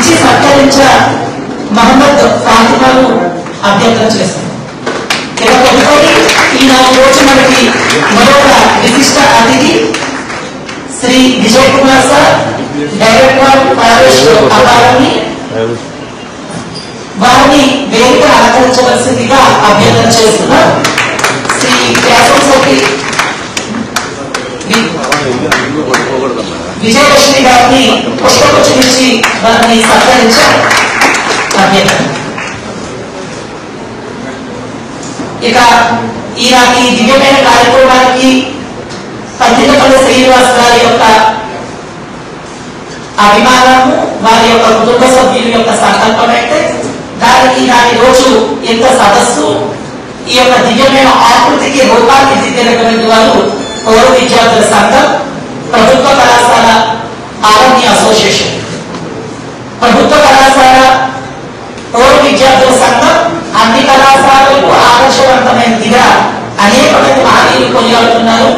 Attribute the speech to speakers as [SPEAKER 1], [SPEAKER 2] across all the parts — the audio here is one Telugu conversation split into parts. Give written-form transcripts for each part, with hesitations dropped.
[SPEAKER 1] ఇచ్చి సత్కరించ మహమ్మద్ ఫాతిమాను అభ్యర్థన చేస్తున్నాం. ఇక తదుపరి ఈనాడు రోజు మనకి మరొక విశిష్ట అతిథి Shri Vijay Kumar sir, director forest academy. వారిని వేదిక అలంకరించవలసిందిగా అభ్యర్థన చేస్తున్నారు. శ్రీ వ్యాసంశెట్టి విజయలక్ష్మి గారిని పుష్పగుచ్చం ఇచ్చి వారిని సత్కరించారు అభ్యర్థన. ఇక ఈనాటి దివ్యమైన కార్యక్రమానికి పందిలపల్లి శ్రీనివాస్ గారి యొక్క అభిమానము, వారి యొక్క కుటుంబ సభ్యుల యొక్క సంకల్పం అయితే దానికి ఈనాటి రోజు ఎంత సదస్సు, ఈ యొక్క దివ్యమైన ఆకృతికి రూపాన్ని దిద్దినటువంటి వారు పౌర విద్యార్థుల సంఘం, ప్రభుత్వ కళాశాల ఆర్మీ అసోసియేషన్, ప్రభుత్వ కళాశాల పౌర విద్యార్థుల సంఘం అన్ని కళాశాలకు ఆదర్శవంతమైనదిగా అనేక మంది మహనీయులు కొనియాడుతున్నారు.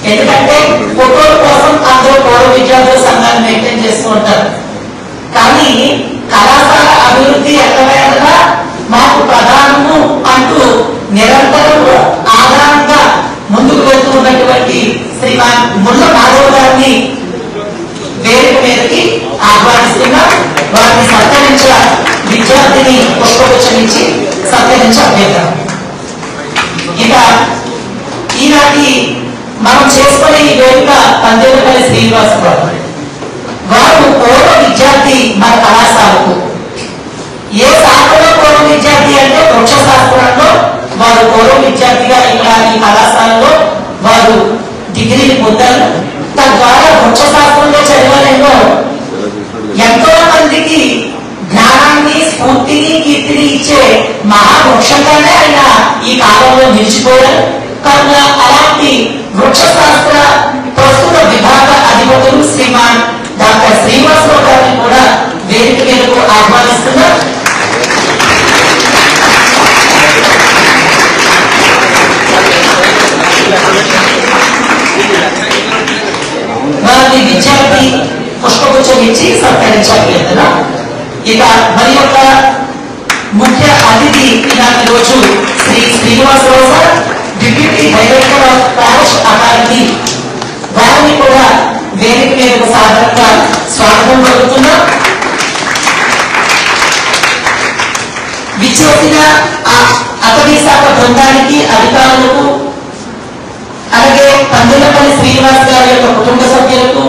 [SPEAKER 1] ఎందుకంటే ఫోటోల కోసం అందరూ పౌర విద్యార్థుల సంఘాన్ని మెయింటైన్ చేస్తూ ఉంటారు. కానీ కళాశాల అభివృద్ధి ఎక్కడైనా మాకు ప్రధానము అంటూ నిరంతరం ఆధారంగా ముందుకు వెళ్తూ ఉన్నటువంటి శ్రీమాన్ ముళ్ళ మాధవ్ గారిని వేదిక మీదకి ఆహ్వానిస్తున్నా. వారిని సత్కరించ విద్యార్థిని పుష్పగుచ్చం ఇచ్చి సత్కరించ అభ్యర్థన. ఇక ఈనాటి మనం చేసుకునే ఈ వేదిక పందిలపల్లి శ్రీనివాస్ గారు. వారు పూర్వ విద్యార్థి మన కళాశాలకు. ఏ శాఖలో పూర్వ విద్యార్థి అంటే వృక్షశాస్త్రంలో వారు పూర్వ విద్యార్థిగా ఇక్కడ ఈ కళాశాలలో వారు డిగ్రీని పొందారు. తద్వారా వృక్షశాస్త్రంలో చదివాలేమో ఎంతో మందికి జ్ఞానాన్ని, స్ఫూర్తిని, కీర్తిని ఇచ్చే మహావృక్షంగానే ఆయన ఈ కాలంలో నిలిచిపోయారు. కనుక అలాంటి వృక్షశాస్త్ర ప్రస్తుత విభాగ అధిపతులు శ్రీమాన్ డాక్టర్ శ్రీనివాసరావు గారిని కూడా వేదిక మీదకు ఆహ్వానిస్తున్నారు. వారిని విద్యార్థి పుష్పగుచ్చం ఇచ్చి సత్కరించాలి. ఇక మరి యొక్క ముఖ్య అతిథి ఈనాటి రోజు Shri Srinivasarao sir, deputy director of forest academy. వారిని కూడా వేదిక మీదకు సాధారణంగా స్వాగతం పలుకుతున్నాం. విచ్చేసిన అటవీ శాఖ బృందానికి, అధికారులకు, అలాగే పందిలపల్లి శ్రీనివాస్ గారి యొక్క కుటుంబ సభ్యులకు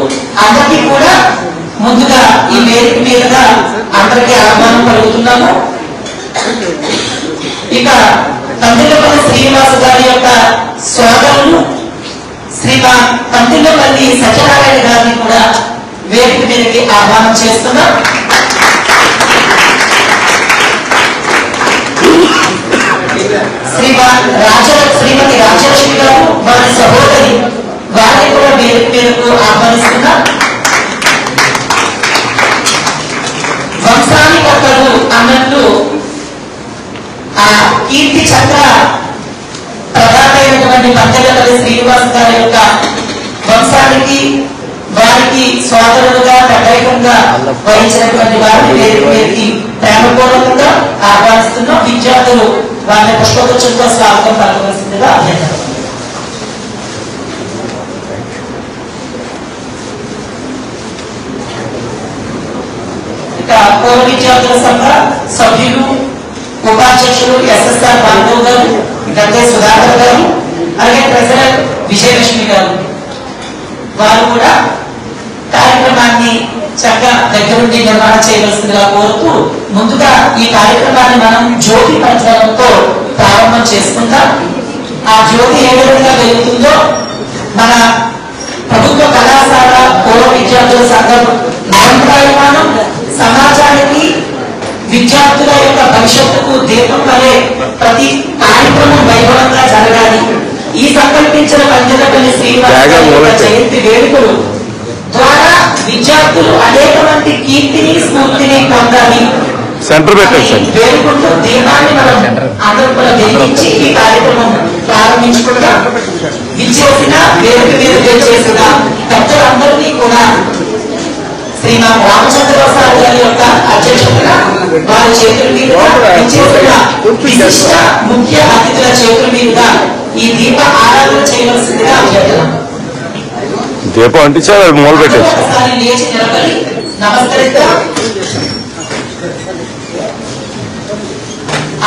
[SPEAKER 1] అందరికీ కూడా ముందుగా ఈ వేదిక మీదుగా అందరికీ ఆహ్వానం పలుకుతున్నాము. ఇక పందిలపల్లి శ్రీనివాస్ గారి యొక్క సోదరులు శ్రీమాన్ పందిలపల్లి సత్యనారాయణ గారిని కూడా వేదిక మీదకి ఆహ్వానం చేస్తున్నాం. శ్రీమతి రాజలక్ష్మి గారు, వారి సహోదరి, వారిని కూడా వేదిక మీదకు ఆహ్వానిస్తున్నాం. వంశానికర్తలు అన్నట్లు ఆ కీర్తి చక్ర ప్రధానమైనటువంటి పందిలపల్లి శ్రీనివాస్ గారి యొక్క వంశానికి, వారికి సోదరులుగా ప్రత్యేకంగా వహించినటువంటి వారిని వేదిక మీదకి ప్రేమపూర్వకంగా ఆహ్వానిస్తున్నాం. విద్యార్థులు వారిని పుష్పగుచ్చంతో స్వాగతం పలకవలసిందిగా అభ్యర్థన. ఇక పూర్వ విద్యార్థుల సంఘ సభ్యులు, ఉపాధ్యక్షులు ఎస్ఎస్ఆర్ బాంధవ్ గారు, గద్దె సుధాకర్ గారు, అలాగే ట్రెజరర్ విజయలక్ష్మి గారు, వారు కూడా కార్యక్రమాన్ని చక్కగా దగ్గరుండి నిర్వహణ చేయవలసిందిగా కోరుతూ ముందుగా ఈ కార్యక్రమాన్ని మనం జ్యోతి ప్రజ్వలంతో ప్రారంభం చేసుకుంటాం. ఆ జ్యోతి ఏ విధంగా వెలుగుతుందో మన ప్రభుత్వ కళాశాల పూర్వ విద్యార్థుల సంఘం నిరంతరాయమానం సమాజానికి, విద్యార్థుల యొక్క భవిష్యత్తుకు దీపం వలె ప్రతి కార్యక్రమం వైభవంగా జరగాలి. ఈ సంకల్పించిన పందిలపల్లి శ్రీనివాస జయంతి వేడుకలు ద్వారా విద్యార్థులు అనేక మంది కీర్తిని, స్ఫూర్తిని పొందాలి. వేడుకుంటూ దీపాన్ని మనం అందరూ కూడా వెలిగించి ఈ కార్యక్రమం ప్రారంభించుకుంటాం. విచ్చేసిన వేదిక మీద చేసిన పెద్దలందరినీ కూడా శ్రీమాన్ రామచంద్రరావు గారి యొక్క అధ్యక్షతన వారి చేతుల మీదుగా విశిష్ట ముఖ్య అతిథుల చేతుల మీదుగా ఈ దీప ఆరాధన చేయవలసిందిగా అభ్యర్థన.
[SPEAKER 2] దీపం అంటించారు మొదలు పెట్టేసి
[SPEAKER 1] లేచి నిలబడి నమస్కరిద్దాం.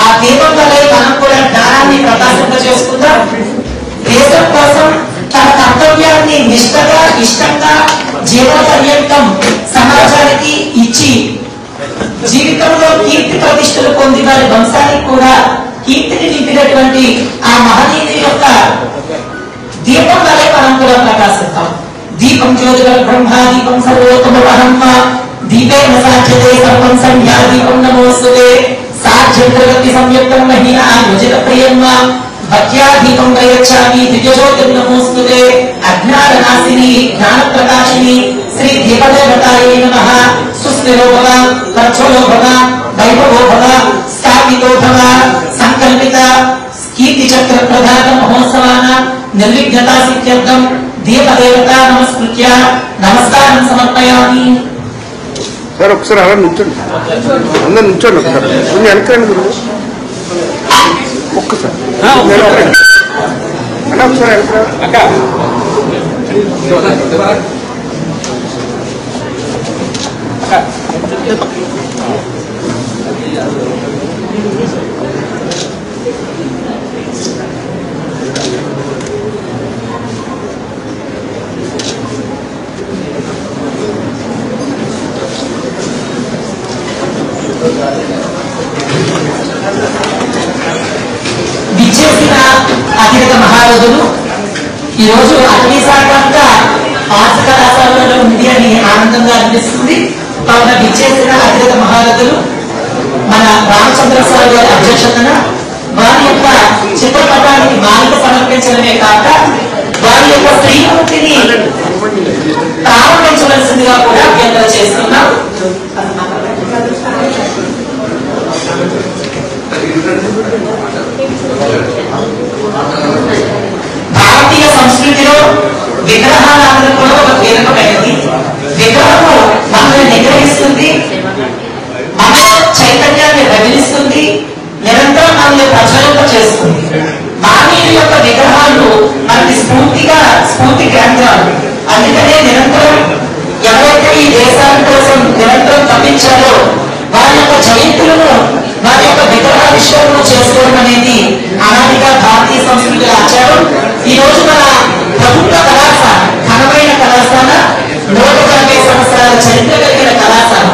[SPEAKER 1] ఆ దీపం వల్ల మనం కూడా జ్ఞానాన్ని ప్రకాశింప చేసుకుందాం. దేశం కోసం తన కర్తవ్యాన్ని నిష్ఠగా ఇష్టంగా జీవన పర్యంతం సమాజానికి ఇచ్చి జీవితంలో కీర్తి ప్రతిష్టలు పొంది వారి వంశానికి కూడా కీర్తిని నింపినటువంటి ఆ మహనీయుని యొక్క దీపం వల్లే మనం కూడా ప్రకాశిస్తాం. దీపం జ్యోతిర బ్రహ్మ దీపం సర్వోత్తమ బ్రహ్మ దీపేన సాధ్యతే సర్వం సంధ్యా దీపం నమోస్తుతే సాధ్యంత్రగతి సంయుక్తం మహిళా యోజిత ప్రియం భక్త్యా దీపం ప్రయచ్చామి దివ్యజ్యోతిర్ నమోస్తుతే అజ్ఞాననాశిని జ్ఞాన ప్రకాశిని శ్రీ దీపదేవతాయై నమః. సుస్థిరో భవ ప్రజ్వలో భవ వైభవో భవ స్థాపితో భవ సంకల్పిత కీర్తి చక్ర ప్రధాన మహోత్సవాన నిర్విఘ్నతా సిద్ధ్యర్థం దీపదేవత నమస్కృత్య నమస్కారం సమర్పయామి.
[SPEAKER 3] సార్ ఒకసారి అలా నుంచండి, అందరు నుంచండి. ఒకసారి కొంచెం వెనకరండి గురువు, ఒక్కసారి అన్న ఒకసారి వెనకరా.
[SPEAKER 1] విచ్చేసిన అతిరథ మహారథులు ఈరోజు అటవీ శాఖంగా ఆర్ట్స్ కళాశాలలో ఉంది అని ఆనందంగా అనిపిస్తుంది. కావున విచ్చేసిన అతిరథ మహారథులు మన రామచంద్రరావు గారి అధ్యక్షతన వారి యొక్క చిత్రపటానికి మాలిక సమర్పించడమే కాక వారి యొక్క శ్రీమూర్తిని ప్రారంభించవలసిందిగా కూడా అభ్యర్థన చేస్తున్నాం. భారతీయ సంస్కృతిలో విగ్రహాలందరూ కూడా ఒక కీలకమైనది. విగ్రహము మనల్ని నిగ్రహిస్తుంది, మన చైతన్యాన్ని రగిలిస్తుంది, నిరంతరం మనల్ని ప్రజ్వలింప చేస్తుంది. మానవుని యొక్క విగ్రహాలు మనకి స్ఫూర్తి కేంద్రాలు. అందుకనే నిరంతరం ఎవరైతే ఈ దేశాల కోసం నిరంతరం తప్పించారో వారి యొక్క జయంతులను వారి యొక్క విగ్రహావిష్కరణను చేసుకోవడం అనేది అనాదిగా భారతీయ సంస్కృతి ఆచారం. ఈ రోజు మన ప్రభుత్వ కళాశాల ఘనమైన కళాశాల, 150 సంవత్సరాల చరిత్ర కలిగిన కళాశాల.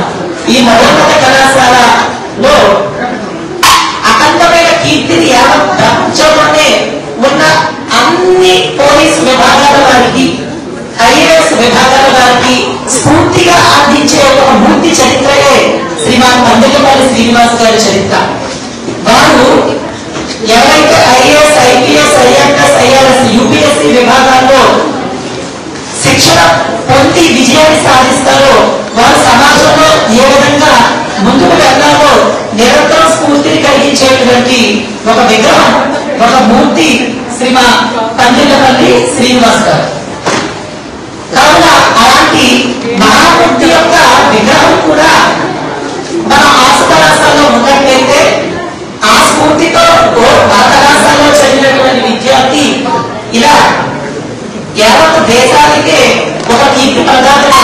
[SPEAKER 1] ఈ మహోన్నత కళాశాలలో అఖండమైన కీర్తిని యావత్ ప్రపంచంలోనే ఉన్న అన్ని పోలీసు విభాగాల వారికి, ఐఏఎస్ విభాగాల వారికి స్ఫూర్తిగా అందించే ఒక మూర్తి చరిత్రయే శ్రీమాన్ పందిళ్ళపల్లి శ్రీనివాస్ గారి చరిత్ర. వారు ఎవరైతే IAS, IPS, IFS, IRS, UPSC విభాగాల్లో శిక్షణ పొంది విజయాన్ని సాధిస్తారో వారు సమాజంలో ఏ విధంగా ముందుకు వెళ్ళాలో నిరంతరం స్ఫూర్తిని కలిగించేటువంటి ఒక విగ్రహం, ఒక మూర్తి శ్రీమాన్ పందిళ్ళపల్లి శ్రీనివాస్ గారు. కావున అలాంటి మహామూర్తి యొక్క విగ్రహం కూడా మన ఆర్ట్స్ కళాశాలలో ఉన్నట్లయితే ఆ స్ఫూర్తితో ఆ కళాశాలలో చదివినటువంటి విద్యార్థి ఇలా యావత్ దేశానికే ఒక కీర్తి ప్రదాతగా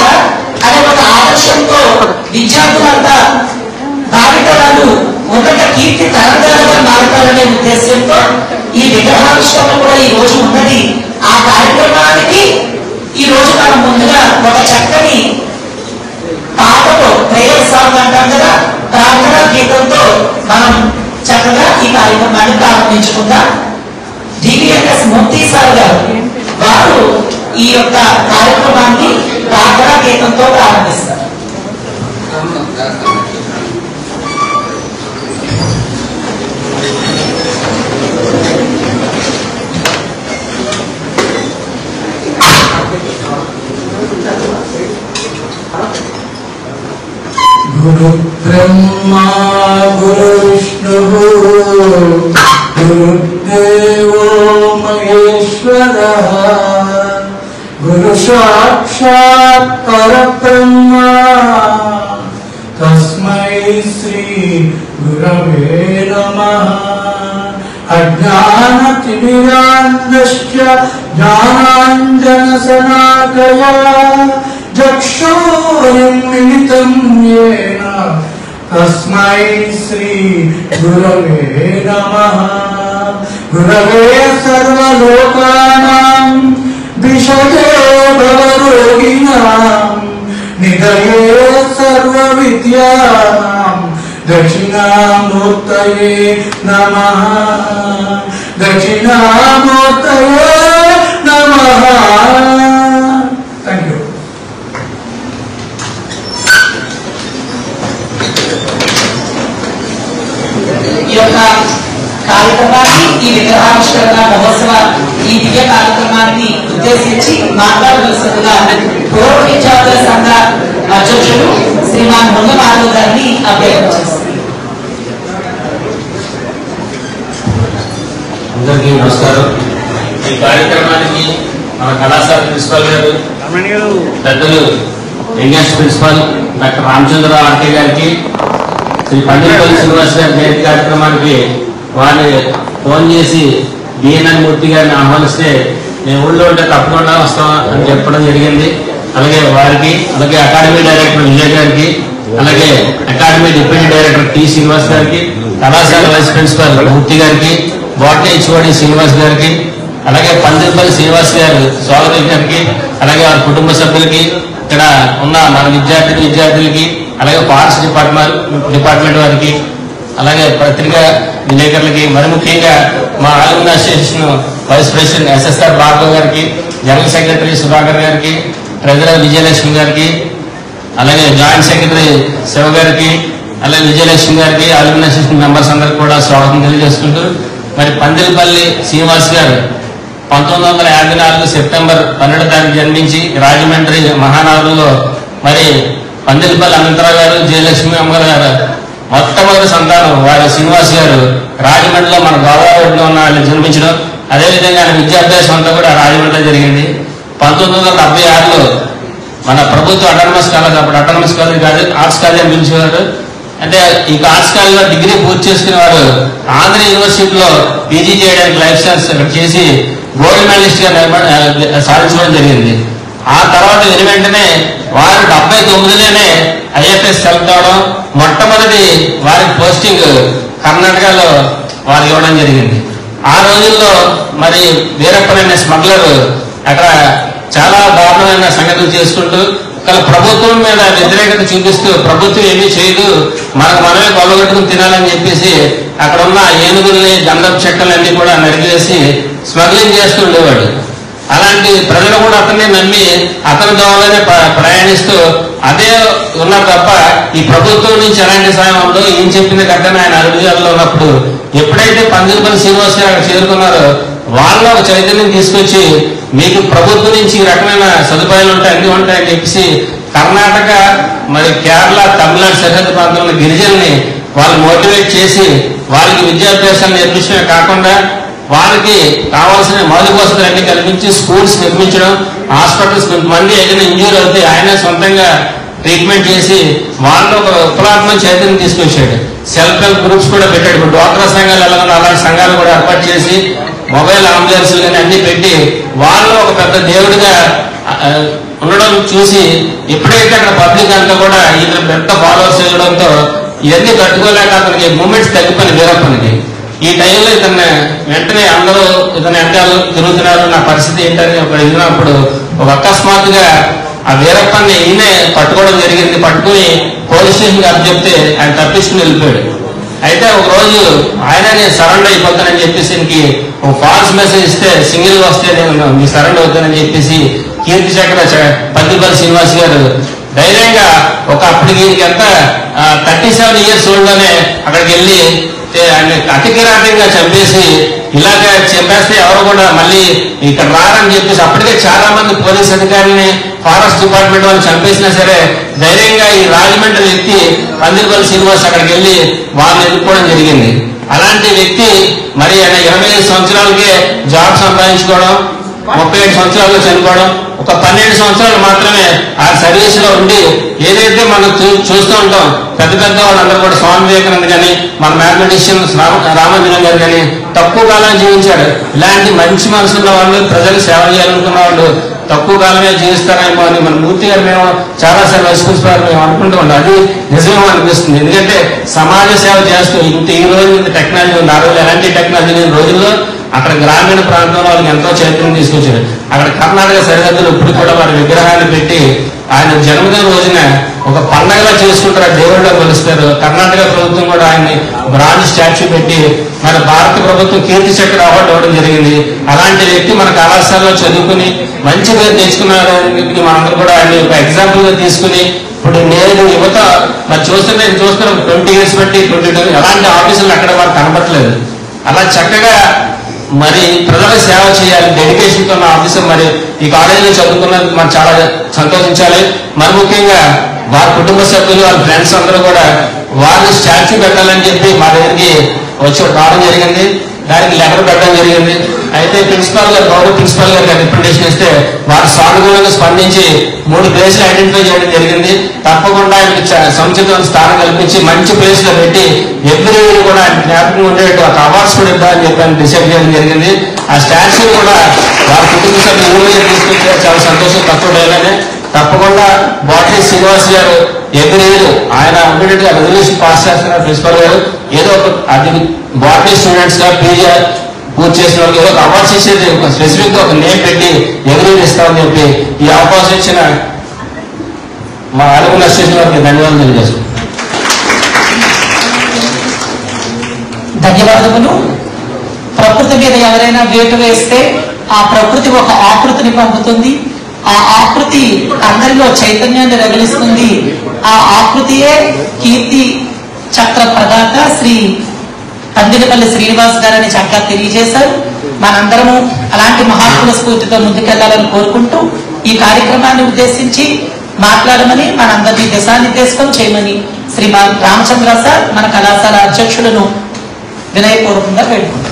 [SPEAKER 1] అనే ఒక ఆదర్శంతో విద్యార్థులంతా భావితరాలు ఉన్నత కీర్తి తరంగాలుగా మారుతారనే ఉద్దేశంతో ఈ విగ్రహావిష్కరణ కూడా ఈ రోజు ఉన్నది. ఆ కార్యక్రమానికి ఈ రోజు మనం ముందుగా ఒక చక్కని పాటతో ప్రేయర్ సాంగ్ అంటాం కదా, ప్రార్థనా గీతంతో మనం చక్కగా ఈ కార్యక్రమాన్ని ప్రారంభించుకుందాం. డివిఎన్ఎస్ మూర్తి సార్ గారు వారు ఈ యొక్క కార్యక్రమాన్ని ప్రార్థనా గీతంతో ప్రారంభిస్తారు.
[SPEAKER 4] गुरु ब्रह्मा गुरु विष्णु गुरुदेवो महेश्वरः गुरु साक्षात् परब्रह्म శ్రీ గురవే నమః. అజ్ఞానతిమిరాంధశ్చ జ్ఞానాంజనశలాకయా చక్షురున్మిలితం యేన తస్మై శ్రీ గురవే నమః. గురవే సర్వలోకానాం విషజే భవరోగిణాం నిధయే సర్వవిద్యానాం దక్షిణామూర్తయే నమః. దక్షిణామూర్తయే నమః. Thank you.
[SPEAKER 1] ఈ యొక్క కార్యక్రమాన్ని, ఈ విగ్రహావిష్కరణ మహోత్సవ ఈ దివ్య కార్యక్రమాన్ని ఉద్దేశించి మాట్లాడవలసిందిగా పూర్వ విద్యార్థుల సంఘ అధ్యక్షుడు శ్రీమాన్ ముంగమాధవ్ గారిని అభ్యర్థించేస్తారు.
[SPEAKER 5] అందరికీ నమస్కారం. ఈ కార్యక్రమానికి మన కళాశాల ప్రిన్సిపాల్ గారు, పెద్దలు youngest principal doctor Ramachandrarao RK గారికి, శ్రీ పండితపల్లి శ్రీనివాస్ గారి జయంతి కార్యక్రమానికి వారిని ఫోన్ చేసి డిఎన్ఎన్ మూర్తి గారిని ఆహ్వానిస్తే నేను ఊళ్ళో ఉంటే తప్పకుండా వస్తాం అని చెప్పడం జరిగింది. అలాగే వారికి, అలాగే అకాడమీ డైరెక్టర్ విజయ్ గారికి, అలాగే academy deputy director T Srinivas గారికి, కళాశాల వైస్ ప్రిన్సిపాల్ మూర్తి గారికి, బాటనీ హెచ్ఓడి శ్రీనివాస్ గారికి, అలాగే పండితపల్లి శ్రీనివాస్ గారు స్వాగతం గారికి, అలాగే వారి కుటుంబ సభ్యులకి, ఇక్కడ ఉన్న మన విద్యార్థులకి, అలాగే ఫారెస్ట్ డిపార్ట్మెంట్ వారికి, అలాగే పత్రికా విలేకరులకి, మరి ముఖ్యంగా మా alumni association vice president SSR Bhargav గారికి, జనరల్ సెక్రటరీ సుధాకర్ గారికి, ట్రెజరర్ విజయలక్ష్మి గారికి, అలాగే జాయింట్ సెక్రటరీ శివ గారికి, అలాగే విజయలక్ష్మి గారికి, ఆల్యూమిని అసోసియేషన్ మెంబర్స్ అందరికి కూడా స్వాగతం తెలియజేసుకుంటూ, మరి పందిరిపల్లి శ్రీనివాస్ గారు 1954 సెప్టెంబర్ 12 తారీఖు జన్మించి రాజమండ్రి మహానగరంలో మరి పందిరిపల్లి అనంతరావు గారు, జయలక్ష్మి అమ్మగారు గారు మొట్టమొదటి సంతానం వారి శ్రీనివాస్ గారు రాజమండ్రిలో మన గోదావరిలో ఉన్న వాళ్ళు జన్మించడం, అదేవిధంగా ఆయన విద్యాభ్యాసం అంతా కూడా రాజమండ్రిలో జరిగింది. 1976లో మన ప్రభుత్వ అటానమస్ కాలేజ్, అప్పుడు అటానమస్ కాలేజ్ కాదు, ఆర్ట్స్ కాలేజ్ అని పిలిచేవారు. అంటే ఈ ఆర్ట్స్ కాలేజ్లో డిగ్రీ పూర్తి చేసుకునే వారు ఆంధ్ర యూనివర్సిటీలో పీజీ చేయడానికి లైఫ్ సైన్స్ చేసి గోల్డ్ మెడలిస్ట్ గా సాధించడం జరిగింది. ఆ తర్వాత వెంటనే వారు 79లోనే ఐఎఫ్ఎస్ సెలెక్ట్ అవడం, మొట్టమొదటి వారికి పోస్టింగ్ కర్ణాటకలో వారు ఇవ్వడం జరిగింది. ఆ రోజుల్లో మరి వీరప్పనైన స్మగ్లర్ అక్కడ చాలా దారుణమైన సంగతులు చేసుకుంటూ ప్రభుత్వం మీద వ్యతిరేకత చూపిస్తూ ప్రభుత్వం ఏమీ చేయదు, మనమే కొల్లగొట్టుకుని తినాలని చెప్పేసి అక్కడ ఉన్న ఏనుగుల్ని, గంధపు చెక్కలన్నీ కూడా నరికేసి స్మగ్లింగ్ చేస్తూ ఉండేవాడు. అలాంటి ప్రజలు కూడా అతన్ని నమ్మి అతని ద్వారానే ప్రయాణిస్తూ అదే ఉన్నారు తప్ప ఈ ప్రభుత్వం నుంచి ఎలాంటి సాయం ఉందో ఏం చెప్పింది కట్టని ఆయన అభివృద్ధిలో ఉన్నప్పుడు ఎప్పుడైతే పందిరిపల్లి శ్రీనివాస్ గారు అక్కడ చేరుకున్నారో వాళ్ళ ఒక చైతన్యం తీసుకొచ్చి మీకు ప్రభుత్వం నుంచి ఈ రకమైన సదుపాయాలు ఉంటాయి, అన్ని ఉంటాయని చెప్పేసి కర్ణాటక మరి కేరళ, తమిళనాడు సరిహద్దు ప్రాంతంలో గిరిజనుల్ని వాళ్ళు మోటివేట్ చేసి వాళ్ళకి విద్యాభ్యాసాన్ని నేర్పించడమే కాకుండా వారికి కావాల్సిన మౌలిక వసతులన్నీ కల్పించి స్కూల్స్ నిర్మించడం, హాస్పిటల్స్ కొంతమంది ఏదైనా ఇంజూర్ అవుతే ఆయన సొంతంగా ట్రీట్మెంట్ చేసి వాళ్ళు ఒక విప్లవాత్మక చైతన్యం తీసుకొచ్చాడు. సెల్ఫ్ హెల్ప్ గ్రూప్స్ కూడా పెట్టాడు. ఇప్పుడు డ్వాక్రా సంఘాలు ఎలా ఉన్నా అలాంటి సంఘాలు కూడా ఏర్పాటు చేసి మొబైల్ అంబులెన్స్లు కానీ అన్ని పెట్టి వాళ్ళు ఒక పెద్ద దేవుడిగా ఉండడం చూసి ఎప్పుడైతే అక్కడ పబ్లిక్ అంతా కూడా ఇతను పెద్ద ఫాలోవర్స్ చేయడంతో ఇవన్నీ కట్టుకోలేక అతనికి మూమెంట్స్ తగ్గిపోయిన వీరప్పనికి. ఈ టైంలో ఇతన్ని వెంటనే అందరూ ఇతని వెంటాలు తిరుగుతున్నారు, నా పరిస్థితి ఏంటని ఒక ఎదిగినప్పుడు ఒక అకస్మాత్తుగా ఆ వీరప్పని ఈయనే పట్టుకోవడం జరిగింది. పట్టుకుని పోలీస్ స్టేషన్కి అప్పచెప్తే ఆయన తప్పించుకుని వెళ్ళిపోయాడు. అయితే ఒక రోజు ఆయననే సరెండర్ అయిపోతానని చెప్పేసి ఒక ఫాల్స్ మెసేజ్ ఇస్తే సింగిల్ వస్తే నేను మీ సరెండర్ అవుతానని చెప్పేసి కీర్తి చక్ర పందిరిపల్లి శ్రీనివాస్ గారు ధైర్యంగా ఒక అప్పటికి ఎంత 37 years ఓల్డ్లోనే అక్కడికి వెళ్ళి ఆయన అతి కిరాటంగా చంపేసి ఇలాగ చంపేస్తే ఎవరు కూడా మళ్ళీ ఇక్కడ రారని చెప్పేసి అప్పటికే చాలా మంది పోలీస్ అధికారులని, ఫారెస్ట్ డిపార్ట్మెంట్ వాళ్ళు చంపేసినా సరే ధైర్యంగా ఈ రాజమండ్రి వ్యక్తి పందిరిపల్లి శ్రీనివాస్ అక్కడికి వెళ్ళి వాళ్ళని ఎదుర్కోవడం జరిగింది. అలాంటి వ్యక్తి మరి ఆయన 25 సంవత్సరాలకే జాబ్ సంపాదించుకోవడం, 37 సంవత్సరాల్లో చనిపోవడం, ఒక 12 సంవత్సరాలు మాత్రమే ఆ సర్వీస్ లో ఉండి ఏదైతే మనం చూస్తూ ఉంటాం పెద్ద పెద్ద వాళ్ళందరూ కూడా స్వామి వివేకానంద కానీ మన మ్యాథమెటిషియన్ రామాంజనం గారు కానీ తక్కువ కాలం జీవించాడు. ఇలాంటి మంచి మనసున్న వాళ్ళు, ప్రజలకు సేవ చేయాలనుకున్న వాళ్ళు తక్కువ కాలమే జీవిస్తారేమో అని మన మూర్తి గారు మేము చాలాసార్లు వైస్ప్రిన్సిపాల్ మేము అనుకుంటూ ఉంటాం. అది నిజమేమో అనిపిస్తుంది. ఎందుకంటే సమాజ సేవ చేస్తూ ఈ రోజు ఇంత టెక్నాలజీ ఉంది. ఆ రోజు ఎలాంటి టెక్నాలజీ లేని రోజుల్లో అక్కడ గ్రామీణ ప్రాంతంలో వాళ్ళకి ఎంతో చైతన్యం తీసుకొచ్చారు. అక్కడ కర్ణాటక సరిహద్దులు ఇప్పుడు కూడా వారి విగ్రహాన్ని పెట్టి ఆయన జన్మదిన రోజున ఒక పండగలా చేసుకుంటారు, దేవుళ్ళలో కొలుస్తారు. కర్ణాటక ప్రభుత్వం కూడా ఆయన్ని బ్రాంజ్ స్టాచ్యూ పెట్టి మన భారత ప్రభుత్వం కీర్తి చక్ర అవార్డు ఇవ్వడం జరిగింది. అలాంటి వ్యక్తి మన కళాశాలలో చదువుకుని మంచి పేరు తెచ్చుకున్నారని మనందరూ కూడా ఆయన ఒక ఎగ్జాంపుల్ గా తీసుకుని ఇప్పుడు నేను యువత మరి చూస్తున్నాను 20 years బట్టి 22 ఎలాంటి ఆఫీసులు అక్కడ వారు కనబట్టలేదు. అలా చక్కగా మరి ప్రజలకు సేవ చేయాలి డెడికేషన్ తో ఉన్న ఆఫీసర్ మరి ఈ కాలేజీలో చదువుకున్నందుకు మనం చాలా సంతోషించాలి. మరి ముఖ్యంగా వారి కుటుంబ సభ్యులు వాళ్ళ ఫ్రెండ్స్ అందరూ కూడా వారిని స్టాచ్యూ పెట్టాలని చెప్పి మా దగ్గరికి వచ్చి రావడం జరిగింది. దానికి లెటర్ పెట్టడం జరిగింది. అయితే ప్రిన్సిపాల్ గారు గౌరవ ప్రిన్సిపాల్ గారికి రిప్రజెంటేషన్ ఇస్తే వారు సానుకూలంగా స్పందించి 3 ప్లేసులు ఐడెంటిఫై చేయడం జరిగింది. తప్పకుండా ఆయనకి సముచితమైన స్థానం కల్పించి మంచి ప్లేస్ లో పెట్టి ఎవ్రీ ఇయర్ కూడా ఆయన జ్ఞాపకం ఉండేట్టు ఒక అవార్డ్స్ కూడా ఇద్దామని చెప్పి ఆయన డిసైడ్ చేయడం జరిగింది. ఆ స్టాచ్యూ కూడా వారి కుటుంబ సభ్యులు ఊళ్ళో తీసుకుంటే చాలా సంతోషం. తక్కువ డైలానే తప్పకుండా బాటరీ శ్రీనివాస్ గారు ఎవ్రీ ఇయర్ ఆయన ఉండేట్టుగా రెజల్యూషన్ పాస్ చేస్తున్నారు. ప్రిన్సిపల్ గారు ఏదో ఒక అది బాటరీ స్టూడెంట్స్ గా పీజీ పూర్తి చేసిన వాళ్ళకి ఏదో ఒక అవార్డ్స్ ఇచ్చేది స్పెసిఫిక్ గా ఒక నేమ్ పెట్టి ఎవ్రీ ఇస్తామని చెప్పి ఈ అవకాశం ఇచ్చిన మా ఆలమూల అసోసియేషన్ వారికి ధన్యవాదాలు తెలియజేస్తాం.
[SPEAKER 1] ధన్యవాదములు. ప్రకృతి మీద ఎవరైనా వేటు వేస్తే ఆ ప్రకృతి ఒక ఆకృతిని పంపుతుంది. ఆ ఆకృతి అందరిలో చైతన్యాన్ని రగిలిస్తుంది. ఆ ఆకృతియే కీర్తి చక్ర ప్రదాత శ్రీ పందినపల్లి శ్రీనివాస్ గారని చక్కగా తెలియజేశారు. మనందరము అలాంటి మహాత్ముల స్ఫూర్తితో ముందుకెళ్లాలని కోరుకుంటూ ఈ కార్యక్రమాన్ని ఉద్దేశించి మాట్లాడమని మనందరినీ దిశానిర్దేశం చేయమని శ్రీమాన్ రామచంద్ర సార్ మన కళాశాల అధ్యక్షులను వినయపూర్వకంగా వేడుకుంటారు.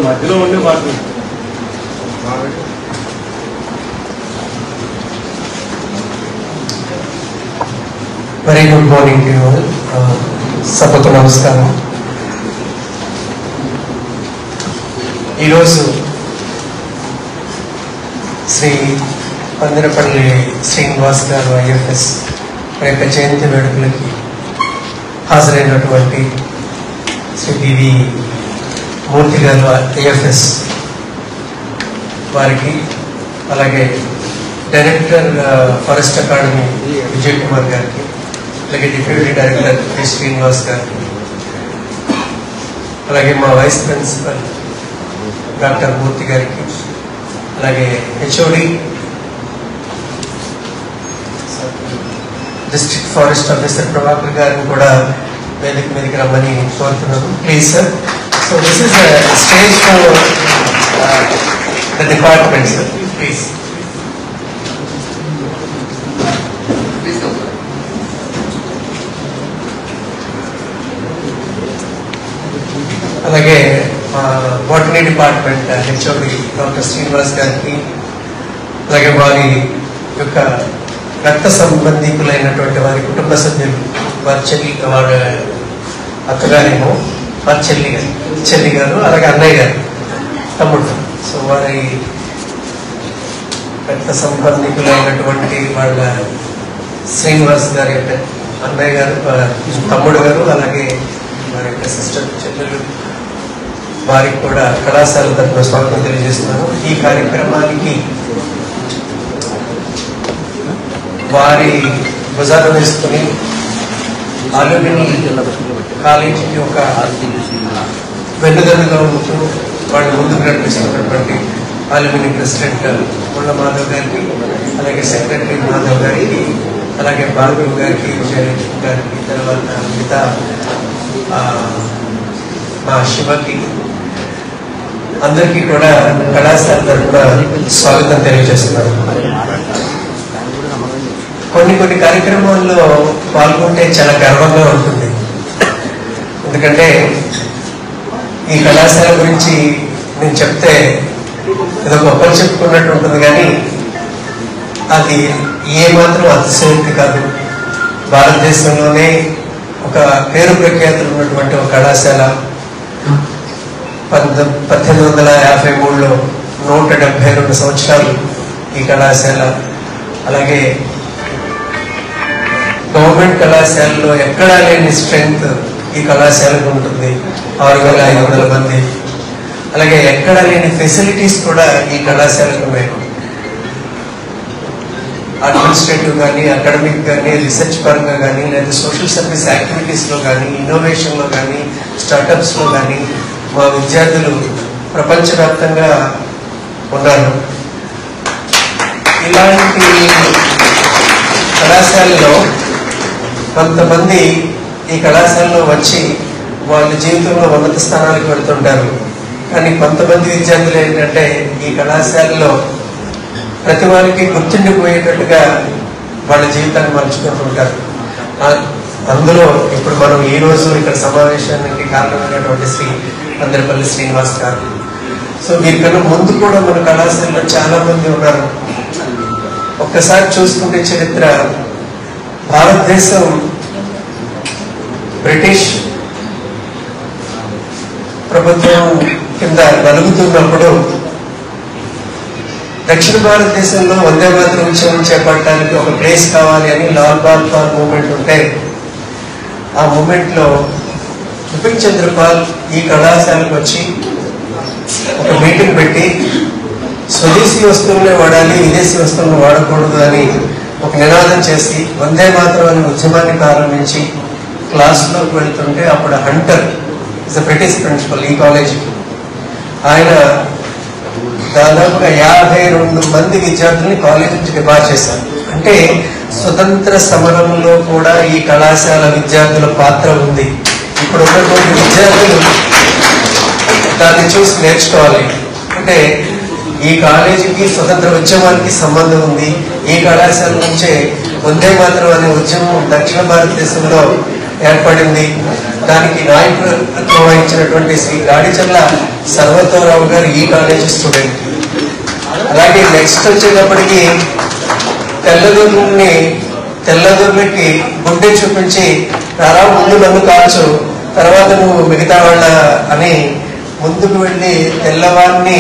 [SPEAKER 3] మధ్యలో ఉండే మాకు
[SPEAKER 6] very good morning to you all. సభకు నమస్కారం. ఈరోజు శ్రీ పందినపల్లి శ్రీనివాస్ గారు ఐఎఫ్ఎస్ యొక్క జయంతి వేడుకలకి హాజరైనటువంటి శ్రీ పివి మూర్తి గారు ఐఎఫ్ఎస్ వారికి, అలాగే director forest academy Vijay Kumar గారికి, అలాగే డిప్యూటీ డైరెక్టర్ కె శ్రీనివాస్ గారికి, అలాగే మా వైస్ ప్రిన్సిపల్ డాక్టర్ మూర్తి గారికి, అలాగే HOD district forest officer Prabhakar గారిని కూడా వేదిక మీదకి రమ్మని కోరుతున్నాను. Please sir. So this is stage for the department sir. Please. అలాగే botany department HOD doctor Srinivas గారికి, అలాగే వారి యొక్క రక్త సంబంధికులైనటువంటి వారి కుటుంబ సభ్యులు, వారి వారి అక్కగారేమో వారి చెల్లి గారు, అలాగే అన్నయ్య గారు, తమ్ముడు. సో వారి రక్త సంబంధికులైనటువంటి వాళ్ళ శ్రీనివాస్ గారి యొక్క అన్నయ్య గారు, తమ్ముడు గారు, అలాగే వారి యొక్క సిస్టర్ చెల్లెలు, వారికి కూడా కళాశాల తరఫున స్వాగతం తెలియజేస్తున్నాను. ఈ కార్యక్రమానికి వారి భుజాలు వేసుకుని అల్యూమిని కాలేజీకి ఒక వెన్నుదన్నుగా ఉంటూ వాళ్ళు ముందుకు నడిపిస్తున్నటువంటి అల్యూమిని ప్రెసిడెంట్ ముళ్ళ మాధవ్ గారికి, అలాగే సెక్రటరీ మాధవ్ గారికి, అలాగే భార్గవ్ గారికి, విజయలక్ష్మి గారికి, తర్వాత మిగతా మా శివకి, అందరికీ కూడా కళాశాల తరఫున స్వాగతం తెలియజేస్తున్నారు. కొన్ని కార్యక్రమాల్లో పాల్గొంటే చాలా గర్వంగా ఉంటుంది. ఎందుకంటే ఈ కళాశాల గురించి నేను చెప్తే ఏదో గొప్పలు చెప్పుకున్నట్టు ఉంటుంది, కానీ అది ఏమాత్రం అతిశయోక్తి కాదు. భారతదేశంలోనే ఒక పేరు ప్రఖ్యాతులు ఉన్నటువంటి ఒక కళాశాల. 1853లో 172 సంవత్సరాలు ఈ కళాశాల. అలాగే గవర్నమెంట్ కళాశాలలో ఎక్కడా లేని స్ట్రెంగ్త్ ఈ కళాశాలకు ఉంటుంది, 6500 మంది. అలాగే ఎక్కడా లేని ఫెసిలిటీస్ కూడా ఈ కళాశాలకు ఉన్నాయి. అడ్మినిస్ట్రేటివ్ కానీ, అకాడమిక్ కానీ, రీసెర్చ్ పరంగా కానీ, లేదా సోషల్ సర్వీస్ యాక్టివిటీస్లో కానీ, ఇన్నోవేషన్లో కానీ, స్టార్టప్స్లో కానీ మా విద్యార్థులు ప్రపంచవ్యాప్తంగా ఉన్నారు. ఇలాంటి కళాశాలలో కొంతమంది ఈ కళాశాలలో వచ్చి వాళ్ళ జీవితంలో ఉన్నత స్థానాలకు వెళ్తుంటారు. కానీ కొంతమంది విద్యార్థులు ఏంటంటే ఈ కళాశాలలో ప్రతి వారికి గుర్తుండిపోయేటట్టుగా వాళ్ళ జీవితాన్ని మలుచుకుంటుంటారు. అందులో ఇప్పుడు మనం ఈ రోజు ఇక్కడ సమావేశానికి కారణమైనటువంటి శ్రీ పందిరపల్లి శ్రీనివాస్ గారు. సో వీరికన్నా ముందు కూడా మన కళాశాలలో చాలా మంది ఉన్నారు. ఒక్కసారి చూసుకుంటే చరిత్ర, భారతదేశం బ్రిటిష్ ప్రభుత్వం కింద నలుగుతున్నప్పుడు దక్షిణ భారతదేశంలో వందే మాతరం ఉద్యమం చేపట్టడానికి ఒక ప్లేస్ కావాలి అని లాల్ బాల్ పాల్ మూవ్మెంట్ ఉంటే, ఆ మూవ్మెంట్ లో బిపిన్ చంద్రపాల్ ఈ కళాశాలకు వచ్చి ఒక మీటింగ్ పెట్టి స్వదేశీ వస్తువులే వాడాలి, విదేశీ వస్తువులను వాడకూడదు అని ఒక నినాదం చేసి వందే మాతరం అనే ఉద్యమాన్ని ప్రారంభించి క్లాసులోకి వెళ్తుంటే అప్పుడు హంటర్ ఇస్ బ్రిటిష్ ప్రిన్సిపల్ ఈ కాలేజీకి, ఆయన దాదాపుగా 52 మంది విద్యార్థుల్ని కాలేజ్ నుంచి డిబార్ చేశారు. అంటే స్వతంత్ర సమరంలో కూడా ఈ కళాశాల విద్యార్థుల పాత్ర ఉంది. ఇప్పుడు ఉన్నటువంటి విద్యార్థులు దాన్ని చూసి నేర్చుకోవాలి. అంటే ఈ కాలేజీకి స్వతంత్ర ఉద్యమానికి సంబంధం ఉంది. ఈ కళాశాల నుంచే వందే మాతరం అనే ఉద్యమం దక్షిణ భారతదేశంలో ఏర్పడింది. దానికి నాయకత్వం వహించినటువంటి శ్రీ గాడిచర్ల సర్వతోరావు గారు ఈ కాలేజీ స్టూడెంట్. అలాగే నెక్స్ట్ వచ్చేటప్పటికి తెల్లదొర్లకి గుడ్డే చూపించి రారా ముందు నన్ను కాల్చు, తర్వాత నువ్వు మిగతా వాళ్ళ అని ముందుకు వెళ్ళి తెల్లవారిని